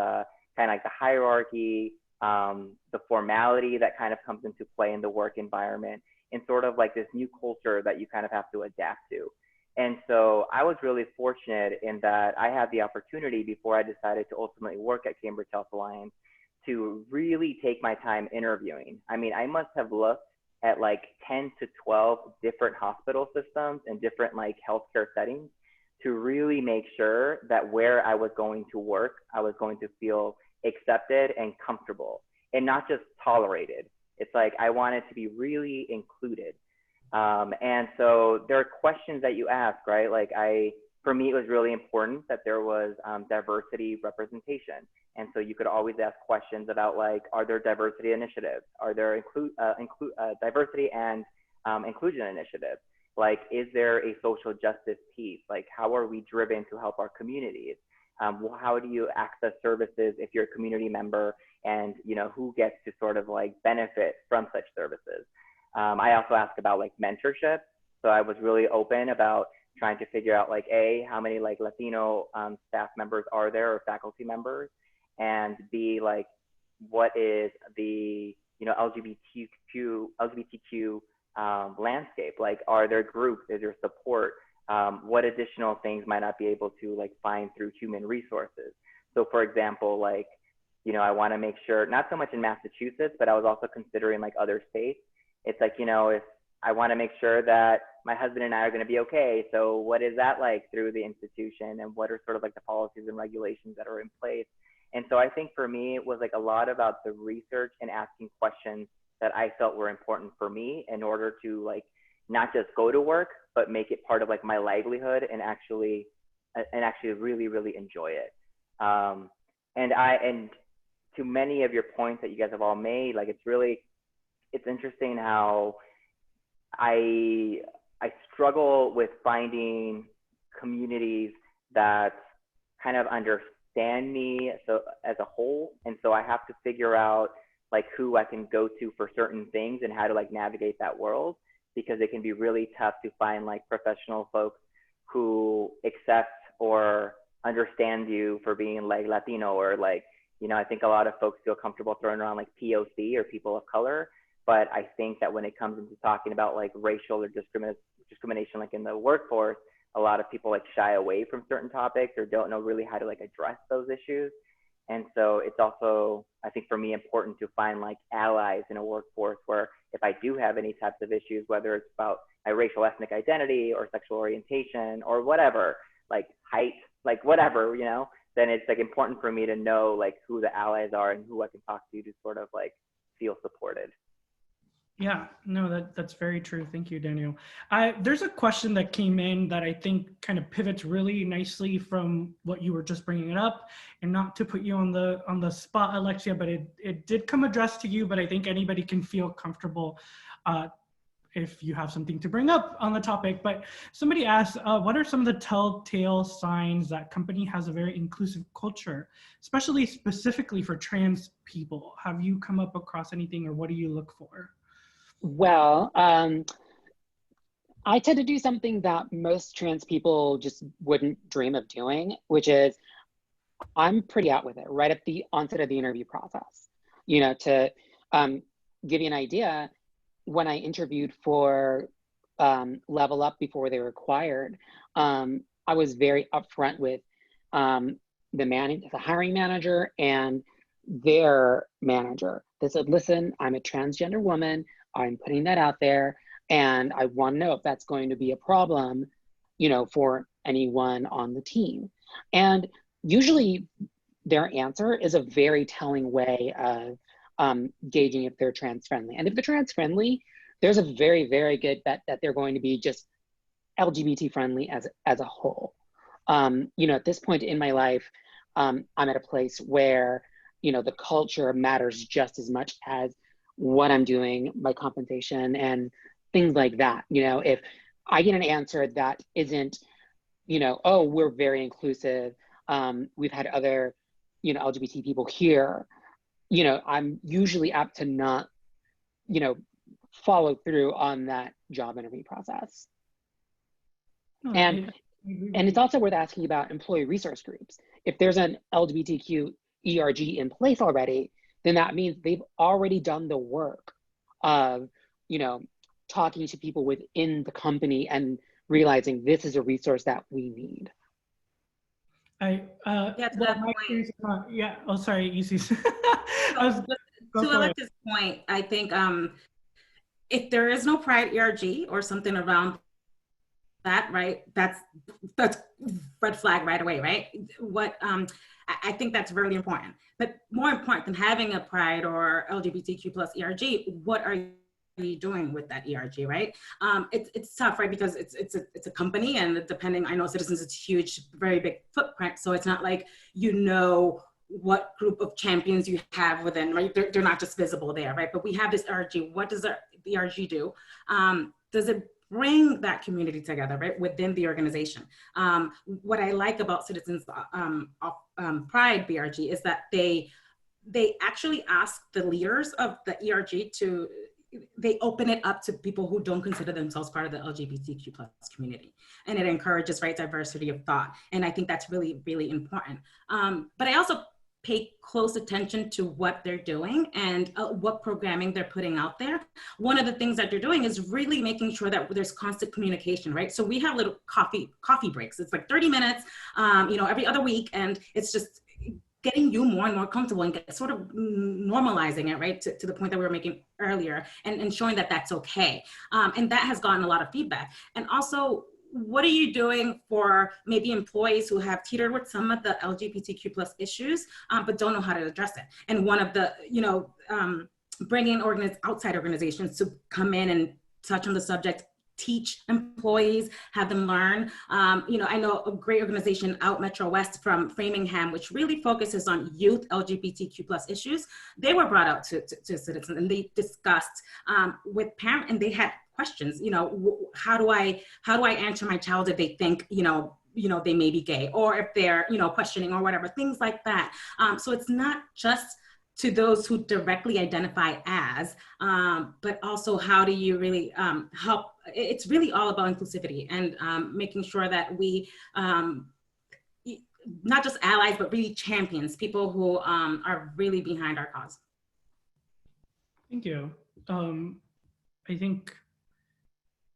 kind of like the hierarchy, the formality that kind of comes into play in the work environment, and sort of like this new culture that you kind of have to adapt to. And so I was really fortunate in that I had the opportunity before I decided to ultimately work at Cambridge Health Alliance to really take my time interviewing. I mean, I must have looked at like 10 to 12 different hospital systems and different like healthcare settings to really make sure that where I was going to work, I was going to feel accepted and comfortable and not just tolerated. It's like I wanted to be really included. And so there are questions that you ask, right? Like for me, it was really important that there was diversity representation. And so you could always ask questions about like, are there diversity initiatives? Are there diversity and inclusion initiatives? Like, is there a social justice piece? Like, how are we driven to help our communities? How do you access services if you're a community member, and you know who gets to sort of like benefit from such services? I also asked about like mentorship. So I was really open about trying to figure out like how many like Latino staff members are there or faculty members, and B, like what is the LGBTQ landscape? Like, are there groups? Is there support? What additional things might not be able to like find through human resources? So for example, like, I want to make sure, not so much in Massachusetts, but I was also considering like other states. It's like, if I want to make sure that my husband and I are going to be okay. So what is that like through the institution, and what are sort of like the policies and regulations that are in place? And so I think for me, it was like a lot about the research and asking questions that I felt were important for me in order to like not just go to work, but make it part of like my livelihood and actually really, really enjoy it. And to many of your points that you guys have all made, like it's interesting how I struggle with finding communities that kind of understand me so as a whole. And so I have to figure out like who I can go to for certain things and how to like navigate that world, because it can be really tough to find like professional folks who accept or understand you for being like Latino, or like, I think a lot of folks feel comfortable throwing around like POC or people of color. But I think that when it comes into talking about like racial or discrimination, like in the workforce, a lot of people like shy away from certain topics or don't know really how to like address those issues. And so it's also, I think for me, important to find like allies in a workforce where if I do have any types of issues, whether it's about my racial ethnic identity or sexual orientation or whatever, like height, like whatever, then it's like important for me to know like who the allies are and who I can talk to sort of like feel supported. Yeah, no, that's very true. Thank you, Daniel. There's a question that came in that I think kind of pivots really nicely from what you were just bringing it up, and not to put you on the spot, Alexia, but it did come addressed to you, but I think anybody can feel comfortable if you have something to bring up on the topic. But somebody asked, what are some of the telltale signs that company has a very inclusive culture, specifically for trans people? Have you come up across anything, or what do you look for? Well, I tend to do something that most trans people just wouldn't dream of doing, which is I'm pretty out with it right at the onset of the interview process. To give you an idea, when I interviewed for Level Up before they were acquired, I was very upfront with the hiring manager and their manager. They said, listen, I'm a transgender woman. I'm putting that out there, and I want to know if that's going to be a problem, for anyone on the team. And usually their answer is a very telling way of gauging if they're trans friendly. And if they're trans friendly, there's a very, very good bet that they're going to be just LGBT friendly as a whole. You know, at this point in my life, I'm at a place where, you know, the culture matters just as much as what I'm doing, my compensation and things like that. You know, if I get an answer that isn't, you know, oh, we're very inclusive, we've had other, you know, LGBT people here, you know, I'm usually apt to not, you know, follow through on that job interview process. No, And I agree with it's you. also worth asking about employee resource groups. If there's an LGBTQ ERG in place already, then that means they've already done the work of, you know, talking to people within the company and realizing this is a resource that we need. I Yeah, to well, that my point. experience is not, yeah. Oh, sorry, Isis. I was So go to for it. Alexa's point, I think if there is no Pride ERG or something around that, right, that's red flag right away, right? What I think that's really important. But more important than having a Pride or LGBTQ plus ERG, what are you doing with that ERG, right? It's tough, right? Because it's a company, and depending, I know Citizens is a huge, very big footprint, so it's not like you know what group of champions you have within, right? They're not just visible there, right? But we have this ERG. What does the ERG do? Does it bring that community together, right, within the organization? What I like about Citizens Pride BRG is that they actually ask the leaders of the ERG to, they open it up to people who don't consider themselves part of the LGBTQ plus community. And it encourages, right, diversity of thought. And I think that's really, really important. But I also pay close attention to what they're doing and what programming they're putting out there. One of the things that they're doing is really making sure that there's constant communication, right? So we have little coffee breaks. It's like 30 minutes, you know, every other week. And it's just getting you more and more comfortable and sort of normalizing it, right, to the point that we were making earlier, and showing that that's okay. And that has gotten a lot of feedback. And also, what are you doing for maybe employees who have teetered with some of the LGBTQ plus issues, but don't know how to address it? And one of the, you know, bringing outside organizations to come in and touch on the subject, teach employees, have them learn. You know, I know a great organization out Metro West from Framingham, which really focuses on youth LGBTQ plus issues. They were brought out to Citizens, and they discussed with parents, and they had questions, you know, how do I answer my child if they think, you know, they may be gay, or if they're, you know, questioning or whatever, things like that. So it's not just to those who directly identify as, but also how do you really help? It's really all about inclusivity and making sure that we, not just allies, but really champions, people who are really behind our cause. Thank you. I think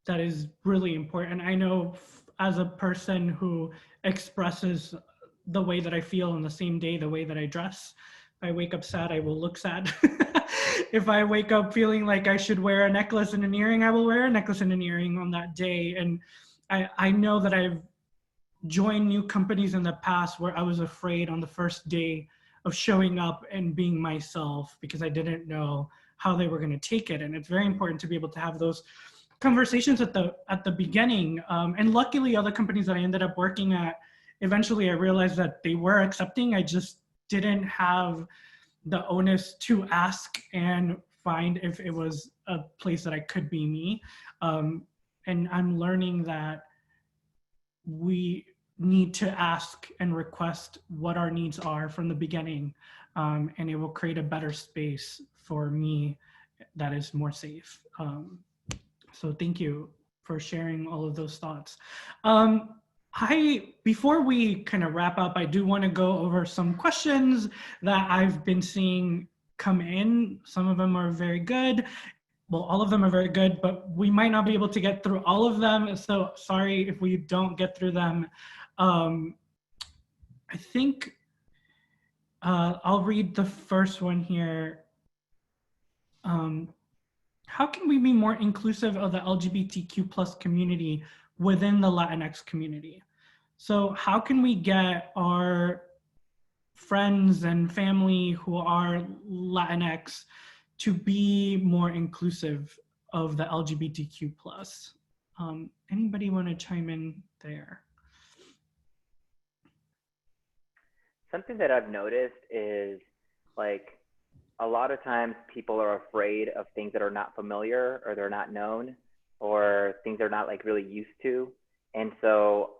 that is really important. I know as a person who expresses the way that I feel on the same day, the way that I dress, if I wake up sad, I will look sad. If I wake up feeling like I should wear a necklace and an earring, I will wear a necklace and an earring on that day. And I know that I've joined new companies in the past where I was afraid on the first day of showing up and being myself because I didn't know how they were going to take it. And it's very important to be able to have those conversations at the beginning. And luckily, other companies that I ended up working at, eventually I realized that they were accepting. I just didn't have the onus to ask and find if it was a place that I could be me. And I'm learning that we need to ask and request what our needs are from the beginning, and it will create a better space for me that is more safe. So thank you for sharing all of those thoughts. Before we kind of wrap up, I do want to go over some questions that I've been seeing come in. Some of them are very good. Well, all of them are very good, but we might not be able to get through all of them. So sorry if we don't get through them. I think I'll read the first one here. How can we be more inclusive of the LGBTQ plus community within the Latinx community? So how can we get our friends and family who are Latinx to be more inclusive of the LGBTQ plus? Anybody want to chime in there? Something that I've noticed is like a lot of times people are afraid of things that are not familiar or they're not known or things they're not like really used to. And so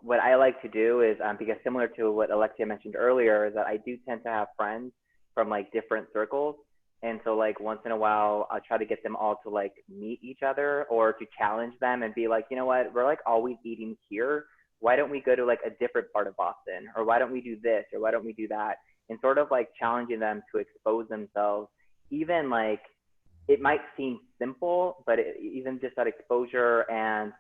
what I like to do is because similar to what Alexia mentioned earlier is that I do tend to have friends from like different circles. And so like once in a while, I'll try to get them all to like meet each other or to challenge them and be like, you know what, we're like always eating here. Why don't we go to like a different part of Boston? Or why don't we do this? Or why don't we do that? And sort of like challenging them to expose themselves, even like it might seem simple, but even just that exposure and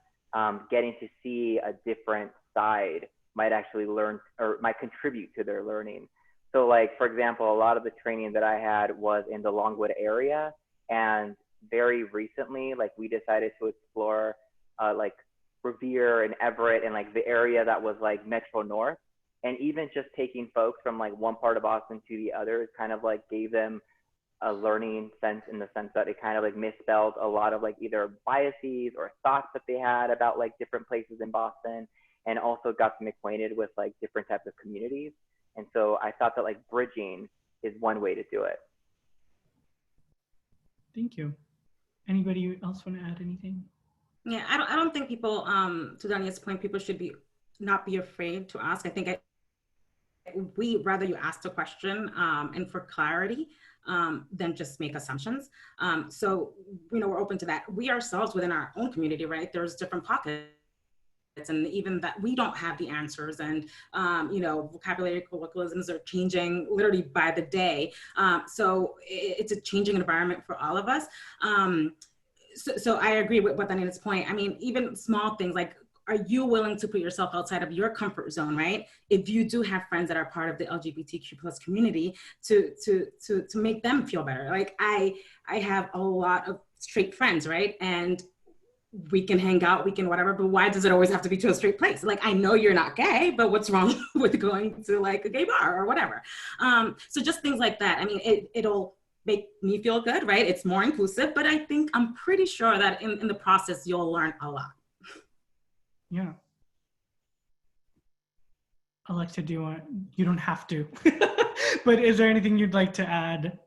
getting to see a different side might actually learn or might contribute to their learning. So like, for example, a lot of the training that I had was in the Longwood area. And very recently, like we decided to explore like Revere and Everett and like the area that was like Metro North. And even just taking folks from like one part of Boston to the other kind of like gave them a learning sense in the sense that it kind of like misspelled a lot of like either biases or thoughts that they had about like different places in Boston, and also got them acquainted with like different types of communities. And so I thought that like bridging is one way to do it. Thank you. Anybody else want to add anything? Yeah, I don't think people, to Dania's point, people should not be afraid to ask. I think we rather you ask the question and for clarity than just make assumptions. So, we're open to that. We ourselves within our own community, right? There's different pockets, and even that we don't have the answers, and vocabulary colloquialisms are changing literally by the day. So it's a changing environment for all of us. So I agree with Daniela's point. I mean, even small things like, are you willing to put yourself outside of your comfort zone, right? If you do have friends that are part of the LGBTQ plus community, to make them feel better. Like I have a lot of straight friends, right? And we can hang out, we can whatever, but why does it always have to be to a straight place? Like, I know you're not gay, but what's wrong with going to like a gay bar or whatever? So just things like that. I mean, it'll make me feel good, right? It's more inclusive, but I'm pretty sure that in the process, you'll learn a lot. Yeah. Alexa, you don't have to, but is there anything you'd like to add?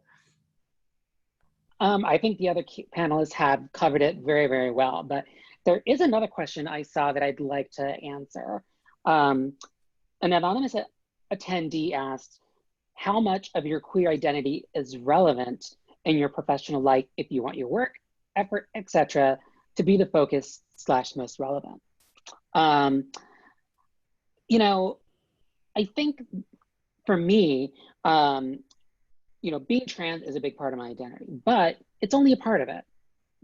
I think the other panelists have covered it very, very well, but there is another question I saw that I'd like to answer. An anonymous attendee asked, how much of your queer identity is relevant in your professional life if you want your work, effort, etc., to be the focus / most relevant? I think for me, being trans is a big part of my identity, but it's only a part of it.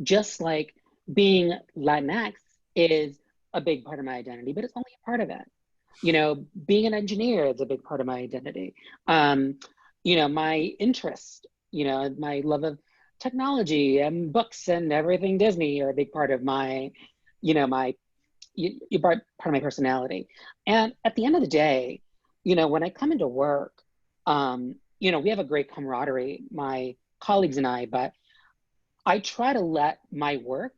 Just like being Latinx is a big part of my identity, but it's only a part of it. Being an engineer is a big part of my identity. My interest, my love of technology and books and everything Disney are a big part of my, part of my personality. And at the end of the day, when I come into work, we have a great camaraderie, my colleagues and I, but I try to let my work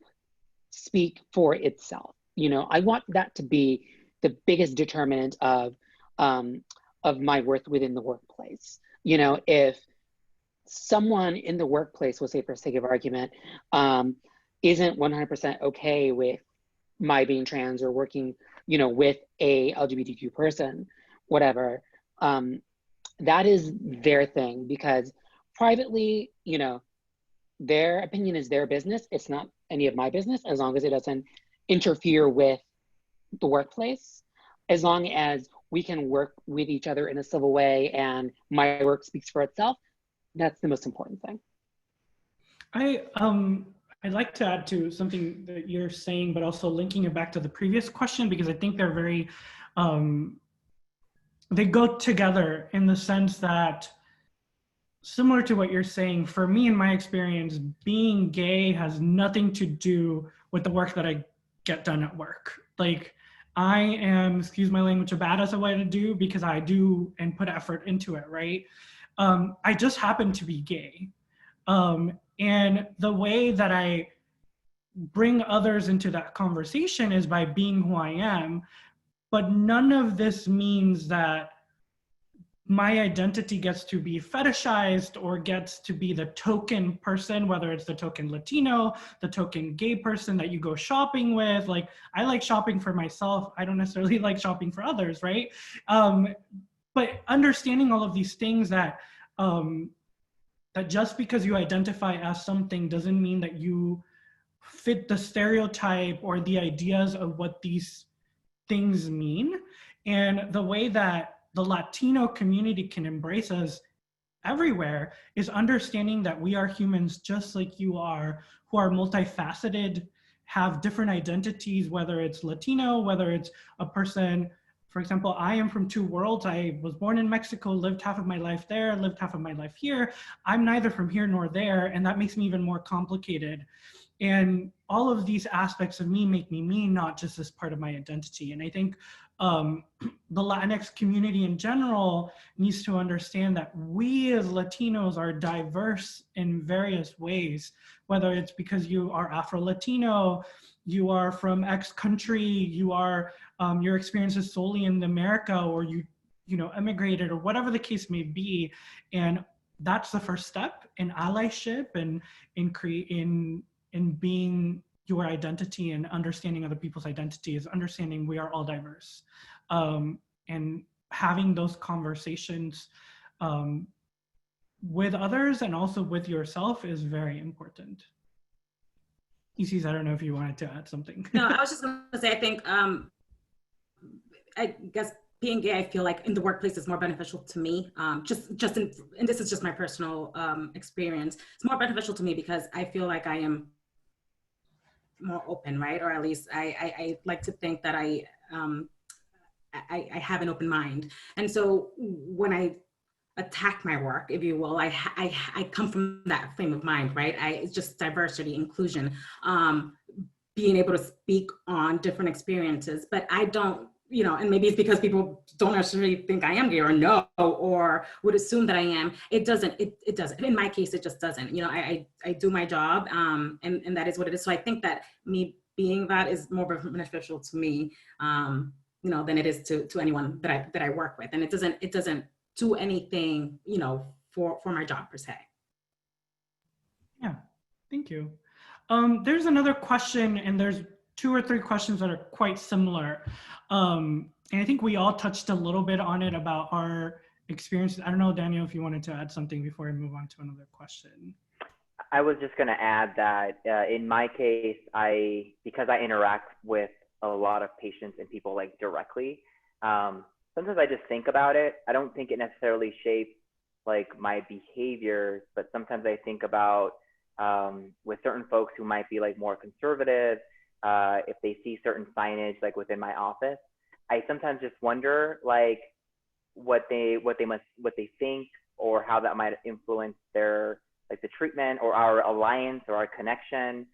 speak for itself. I want that to be the biggest determinant of my worth within the workplace. If someone in the workplace, we'll say for sake of argument, isn't 100% okay with my being trans or working, with a LGBTQ person, whatever, that is their thing, because privately, their opinion is their business. It's not any of my business, as long as it doesn't interfere with the workplace. As long as we can work with each other in a civil way and my work speaks for itself, that's the most important thing. I'd like to add to something that you're saying, but also linking it back to the previous question, because I think they're very, they go together in the sense that, similar to what you're saying, for me, in my experience, being gay has nothing to do with the work that I get done at work. Like, I am, excuse my language, a badass at what I do because I do and put effort into it, right? I just happen to be gay. And the way that I bring others into that conversation is by being who I am. But none of this means that my identity gets to be fetishized or gets to be the token person, whether it's the token Latino, the token gay person that you go shopping with. Like, I like shopping for myself. I don't necessarily like shopping for others, right? But understanding all of these things that that just because you identify as something doesn't mean that you fit the stereotype or the ideas of what these things mean. And the way that the Latino community can embrace us everywhere is understanding that we are humans just like you are, who are multifaceted, have different identities, whether it's Latino, whether it's a person. For example, I am from two worlds. I was born in Mexico, lived half of my life there, lived half of my life here. I'm neither from here nor there, and that makes me even more complicated. And all of these aspects of me make me, not just as part of my identity. And I think the Latinx community in general needs to understand that we as Latinos are diverse in various ways, whether it's because you are Afro-Latino, you are from X country, you are, your experience is solely in America, or you immigrated, or whatever the case may be. And that's the first step in allyship and in being your identity and understanding other people's identity, is understanding we are all diverse. And having those conversations with others and also with yourself is very important. Isis, I don't know if you wanted to add something. No, I was just going to say, I think, I guess being gay, I feel like in the workplace is more beneficial to me. And this is just my personal experience. It's more beneficial to me because I feel like I am more open, right? Or at least I like to think that I have an open mind. And so when I attack my work, if you will, I come from that frame of mind, right? It's just diversity, inclusion, being able to speak on different experiences, but I don't, and maybe it's because people don't necessarily think I am gay or know, or would assume that I am. It doesn't, in my case, it just doesn't, I do my job, and that is what it is. So I think that me being that is more beneficial to me, than it is to anyone that I work with. And it doesn't do anything, for my job per se. Yeah, thank you. There's another question, and there's 2 or 3 questions that are quite similar. And I think we all touched a little bit on it about our experiences. I don't know, Daniel, if you wanted to add something before I move on to another question. I was just going to add that in my case, because I interact with a lot of patients and people like directly, sometimes I just think about it. I don't think it necessarily shapes like my behavior, but sometimes I think about with certain folks who might be like more conservative, if they see certain signage like within my office, I sometimes just wonder like what they think, or how that might influence their like the treatment or our alliance or our connection.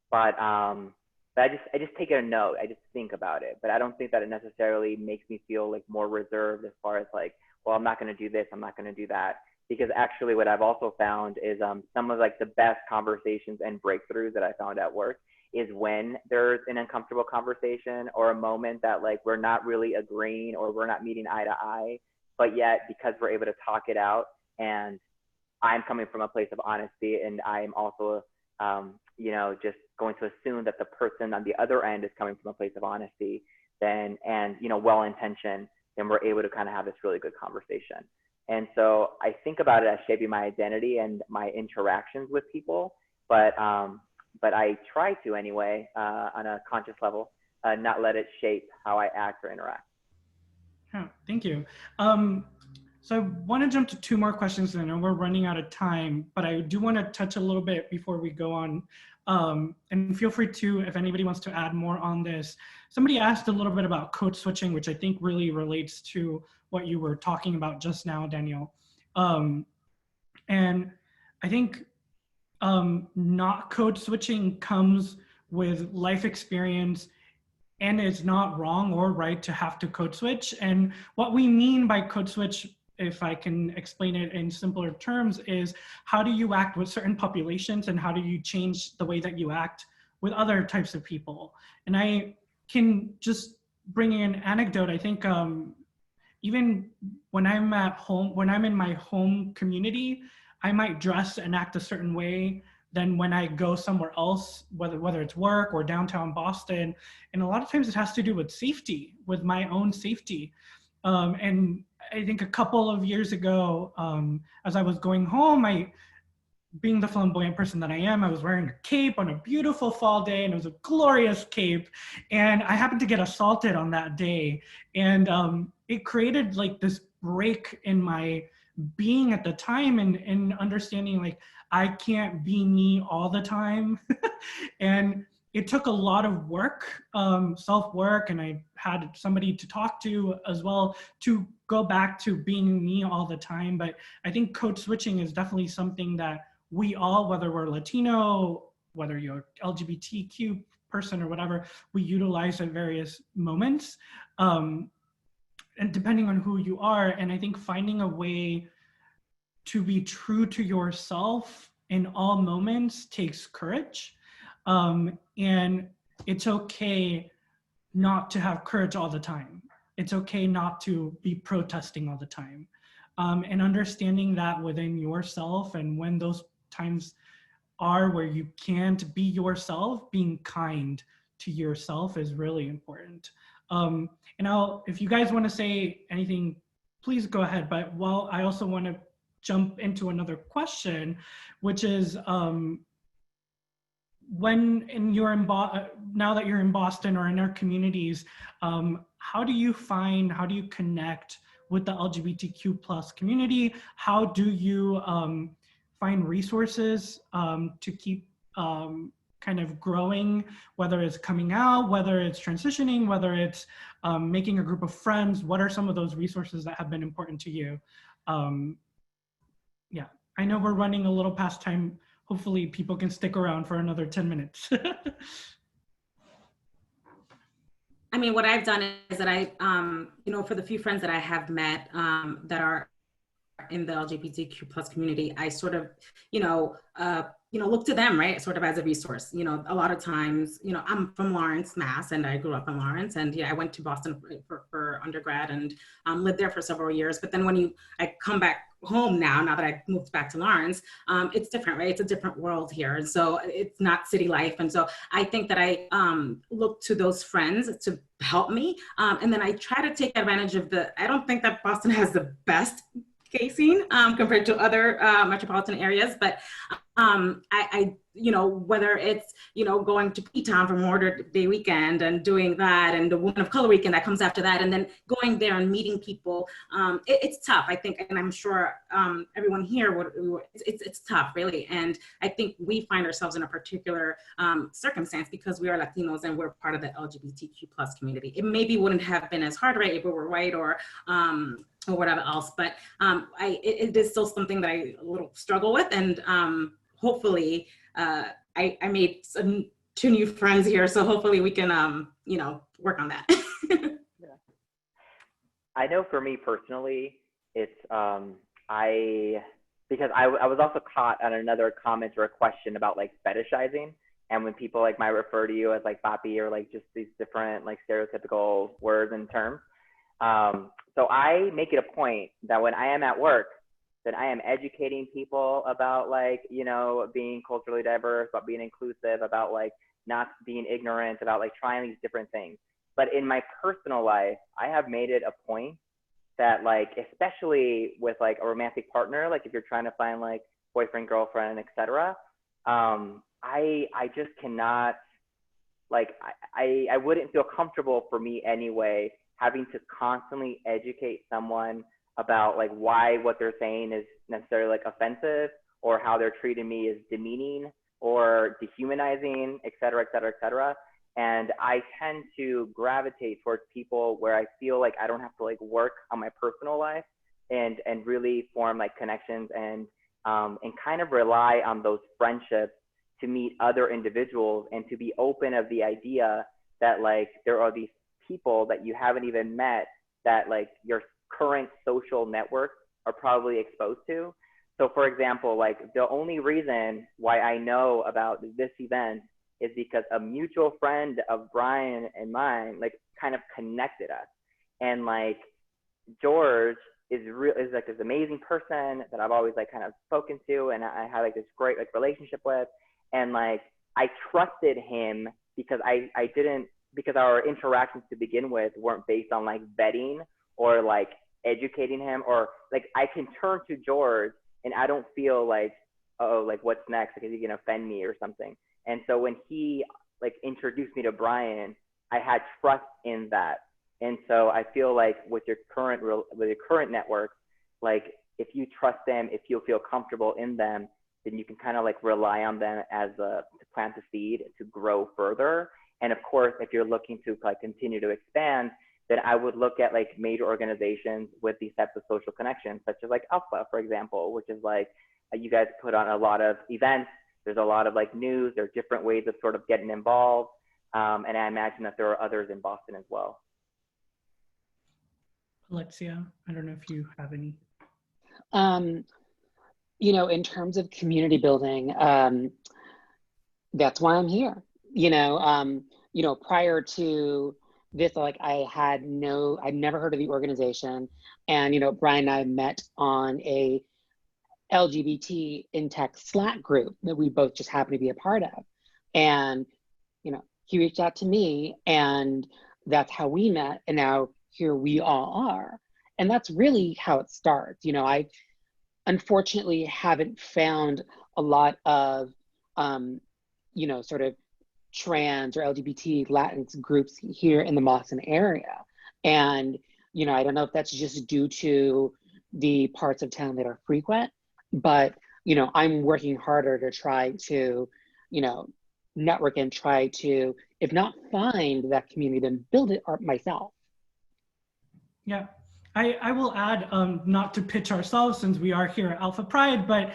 But I just take a note. I just think about it, but I don't think that it necessarily makes me feel like more reserved as far as like, well, I'm not going to do this, I'm not going to do that. Because actually what I've also found is some of like the best conversations and breakthroughs that I found at work is when there's an uncomfortable conversation or a moment that like we're not really agreeing or we're not meeting eye to eye, but yet because we're able to talk it out, and I'm coming from a place of honesty, and I'm also, just going to assume that the person on the other end is coming from a place of honesty, then, and, well-intentioned, then we're able to kind of have this really good conversation. And so I think about it as shaping my identity and my interactions with people, but I try to anyway, on a conscious level, not let it shape how I act or interact. Yeah, thank you. So I want to jump to 2 more questions. I know we're running out of time, but I do want to touch a little bit before we go on. And feel free to, if anybody wants to add more on this. Somebody asked a little bit about code switching, which I think really relates to what you were talking about just now, Daniel. And I think not code switching comes with life experience, and it's not wrong or right to have to code switch. And what we mean by code switch, if I can explain it in simpler terms, is how do you act with certain populations, and how do you change the way that you act with other types of people. And I can just bring in an anecdote. I think even when I'm at home, when I'm in my home community, I might dress and act a certain way than when I go somewhere else, whether it's work or downtown Boston. And a lot of times it has to do with safety, with my own safety. And I think a couple of years ago, as I was going home, being the flamboyant person that I am, I was wearing a cape on a beautiful fall day, and it was a glorious cape. And I happened to get assaulted on that day. And it created like this break in my being at the time, and understanding like I can't be me all the time. And it took a lot of work, self-work, and I had somebody to talk to as well to go back to being me all the time. But I think code switching is definitely something that we all, whether we're Latino, whether you're LGBTQ person or whatever, we utilize at various moments, and depending on who you are. And I think finding a way to be true to yourself in all moments takes courage. And it's okay not to have courage all the time. It's okay not to be protesting all the time. And understanding that within yourself, and when those times are where you can't be yourself, being kind to yourself is really important. And if you guys want to say anything, please go ahead. But while I also want to jump into another question, which is now that you're in Boston or in our communities, how do you connect with the LGBTQ plus community? How do you find resources to keep kind of growing, whether it's coming out, whether it's transitioning, whether it's making a group of friends? What are some of those resources that have been important to you? Yeah, I know we're running a little past time. Hopefully people can stick around for another 10 minutes. I mean, what I've done is that I, for the few friends that I have met that are in the LGBTQ plus community, I sort of, look to them, right, sort of as a resource. A lot of times, I'm from Lawrence, Mass, and I grew up in Lawrence, and I went to Boston for undergrad and lived there for several years. But then when I come back home now that I moved back to Lawrence, it's different, right? It's a different world here. And so it's not city life. And so I think that I look to those friends to help me. And then I try to take advantage of I don't think that Boston has the best casing compared to other metropolitan areas, but I whether it's, going to P-Town for Memorial Day weekend and doing that, and the Women of Color weekend that comes after that, and then going there and meeting people, it's tough, I think, and I'm sure everyone here it's tough, really. And I think we find ourselves in a particular circumstance because we are Latinos and we're part of the LGBTQ plus community. It maybe wouldn't have been as hard, right, if we were white or whatever else, but it is still something that I a little struggle with, and hopefully I made two new friends here, so hopefully we can work on that. Yeah. I know for me personally, it's because I was also caught on another comment or a question about like fetishizing, and when people like might refer to you as like papi or like just these different like stereotypical words and terms. So I make it a point that when I am at work, that I am educating people about like, being culturally diverse, about being inclusive, about like not being ignorant, about like trying these different things. But in my personal life, I have made it a point that like, especially with like a romantic partner, like if you're trying to find like boyfriend, girlfriend, etc., I just cannot, like, I wouldn't feel comfortable for me anyway, having to constantly educate someone about like why what they're saying is necessarily like offensive, or how they're treating me is demeaning or dehumanizing, et cetera, et cetera, et cetera. And I tend to gravitate towards people where I feel like I don't have to like work on my personal life and really form like connections and kind of rely on those friendships to meet other individuals and to be open of the idea that like there are these people that you haven't even met that like your current social networks are probably exposed to. So for example, like the only reason why I know about this event is because a mutual friend of Brian and mine, like, kind of connected us. And like, George is like this amazing person that I've always like kind of spoken to, and I had like this great like relationship with, and like I trusted him because because our interactions to begin with weren't based on like vetting or like educating him, or like I can turn to George and I don't feel like, oh, like what's next, because he can offend me or something. And so when he like introduced me to Brian, I had trust in that. And so I feel like with your current network, like if you trust them, if you feel comfortable in them, then you can kind of like rely on them as to plant the seed to grow further. And of course, if you're looking to like continue to expand, then I would look at like major organizations with these types of social connections, such as like ALPFA, for example, which is like you guys put on a lot of events. There's a lot of like news. There are different ways of sort of getting involved. And I imagine that there are others in Boston as well. Alexia, I don't know if you have any. You know, in terms of community building, that's why I'm here. You know, prior to this, like I'd never heard of the organization. And, you know, Brian and I met on a LGBT in tech Slack group that we both just happened to be a part of. And, you know, he reached out to me and that's how we met. And now here we all are. And that's really how it starts. You know, I unfortunately haven't found a lot of, you know, sort of trans or LGBT Latinx groups here in the Boston area. And, you know, I don't know if that's just due to the parts of town that are frequent, but, you know, I'm working harder to try to, you know, network and try to, if not find that community, then build it myself. Yeah, I will add, not to pitch ourselves since we are here at ALPFA Pride, but,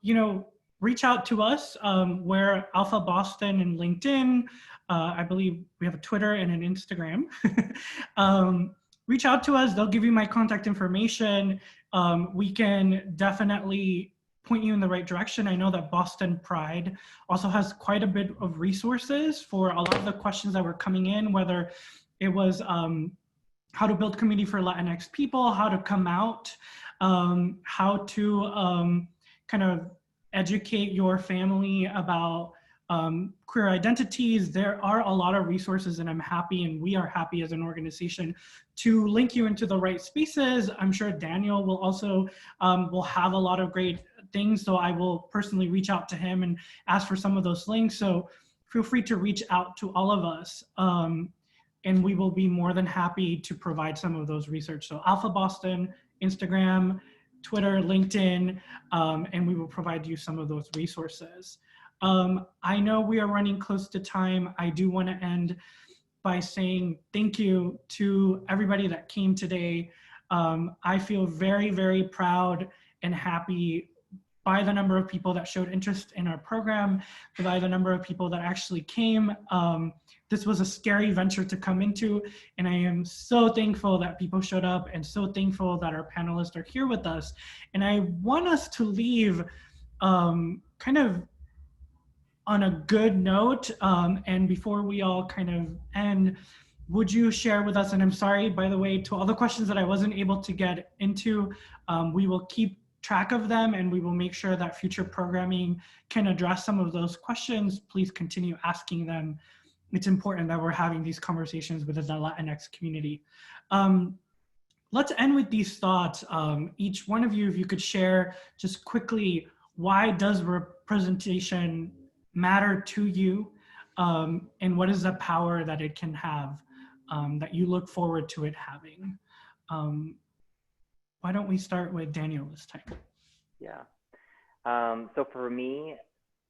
you know, reach out to us. We're ALPFA Boston and LinkedIn. I believe we have a Twitter and an Instagram. Reach out to us. They'll give you my contact information. We can definitely point you in the right direction. I know that Boston Pride also has quite a bit of resources for a lot of the questions that were coming in, whether it was how to build community for Latinx people, how to come out, how to kind of educate your family about queer identities. There are a lot of resources, and I'm happy, and we are happy as an organization to link you into the right spaces. I'm sure Daniel will also will have a lot of great things, so I will personally reach out to him and ask for some of those links. So feel free to reach out to all of us. And we will be more than happy to provide some of those research. So ALPFA Boston, Instagram, Twitter, LinkedIn, and we will provide you some of those resources. I know we are running close to time. I do want to end by saying thank you to everybody that came today. I feel very, very proud and happy by the number of people that showed interest in our program, by the number of people that actually came. This was a scary venture to come into, and I am so thankful that people showed up and so thankful that our panelists are here with us. And I want us to leave kind of on a good note, and before we all kind of end, would you share with us, and I'm sorry, by the way, to all the questions that I wasn't able to get into, we will keep track of them and we will make sure that future programming can address some of those questions. Please continue asking them. It's important that we're having these conversations within the Latinx community. Let's end with these thoughts. Each one of you, if you could share just quickly, why does representation matter to you, and what is the power that it can have, that you look forward to it having? Why don't we start with Daniel this time? Yeah. So for me,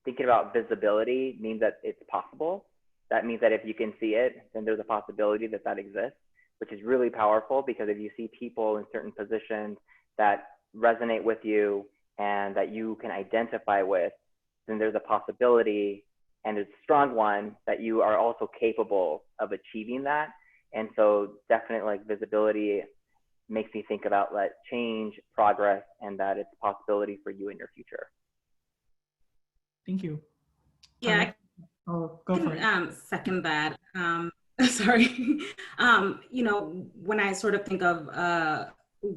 thinking about visibility means that it's possible. That means that if you can see it, then there's a possibility that that exists, which is really powerful, because if you see people in certain positions that resonate with you and that you can identify with, then there's a possibility, and it's a strong one, that you are also capable of achieving that. And so definitely, like, visibility makes me think about like change, progress, and that it's a possibility for you in your future. Thank you. Yeah, Oh, go for it. Second that. Sorry. When I sort of think of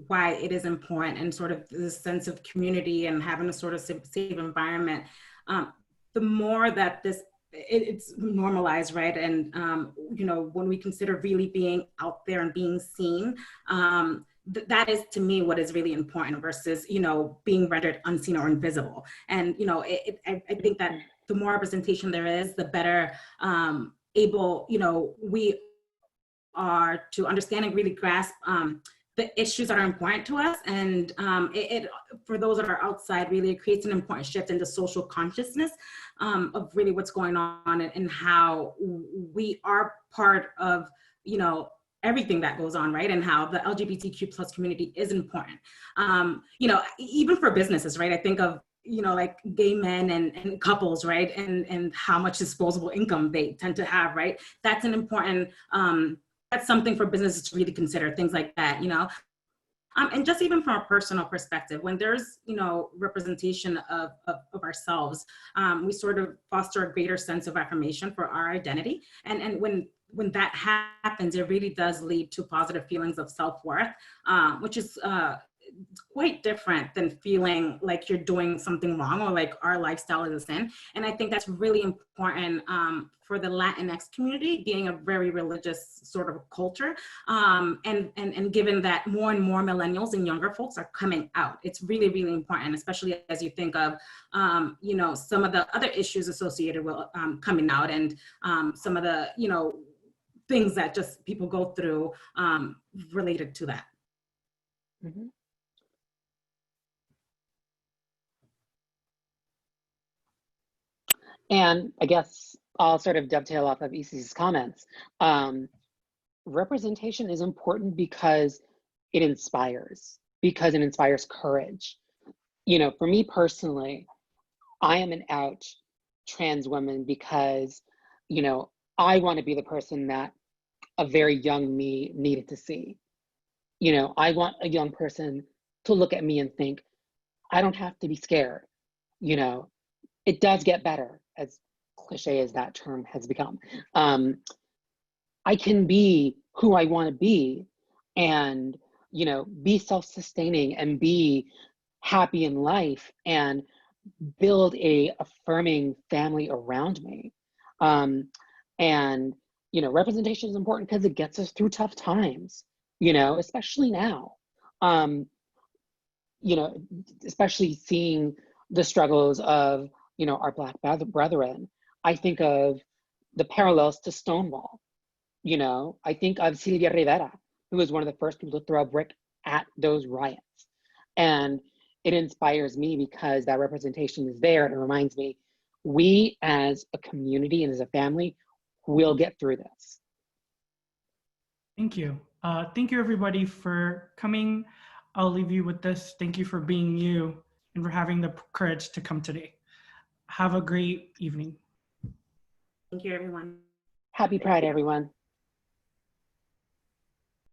why it is important and sort of this sense of community and having a sort of safe environment, the more that it's normalized, right? And, when we consider really being out there and being seen, that is to me what is really important versus, being rendered unseen or invisible. And, I think that the more representation there is, the better able, we are to understand and really grasp the issues that are important to us. And for those that are outside, really it creates an important shift in the social consciousness of really what's going on and how we are part of, everything that goes on, right? And how the LGBTQ plus community is important. Even for businesses, right? I think of, like gay men and couples, right? And how much disposable income they tend to have, right? That's an important, that's something for businesses to really consider, things like that, and just even from a personal perspective, when there's, representation of ourselves, we sort of foster a greater sense of affirmation for our identity. And when that happens, it really does lead to positive feelings of self-worth, which is quite different than feeling like you're doing something wrong or like our lifestyle is a sin. And I think that's really important for the Latinx community, being a very religious sort of culture. And given that more and more millennials and younger folks are coming out, it's really, really important, especially as you think of, some of the other issues associated with coming out and some of the, things that just people go through related to that. Mm-hmm. And I guess I'll sort of dovetail off of Isis's comments. Representation is important because it inspires courage. For me personally, I am an out trans woman because, I want to be the person that a very young me needed to see. I want a young person to look at me and think, I don't have to be scared. It does get better, as cliche as that term has become. I can be who I want to be and, be self-sustaining and be happy in life and build a affirming family around me. And, representation is important because it gets us through tough times, especially now. Especially seeing the struggles of, our Black brethren. I think of the parallels to Stonewall. I think of Silvia Rivera, who was one of the first people to throw a brick at those riots. And it inspires me because that representation is there and it reminds me, we as a community and as a family will get through this. Thank you. Thank you everybody for coming. I'll leave you with this. Thank you for being you and for having the courage to come today. Have a great evening. Thank you, everyone. Happy Pride, everyone.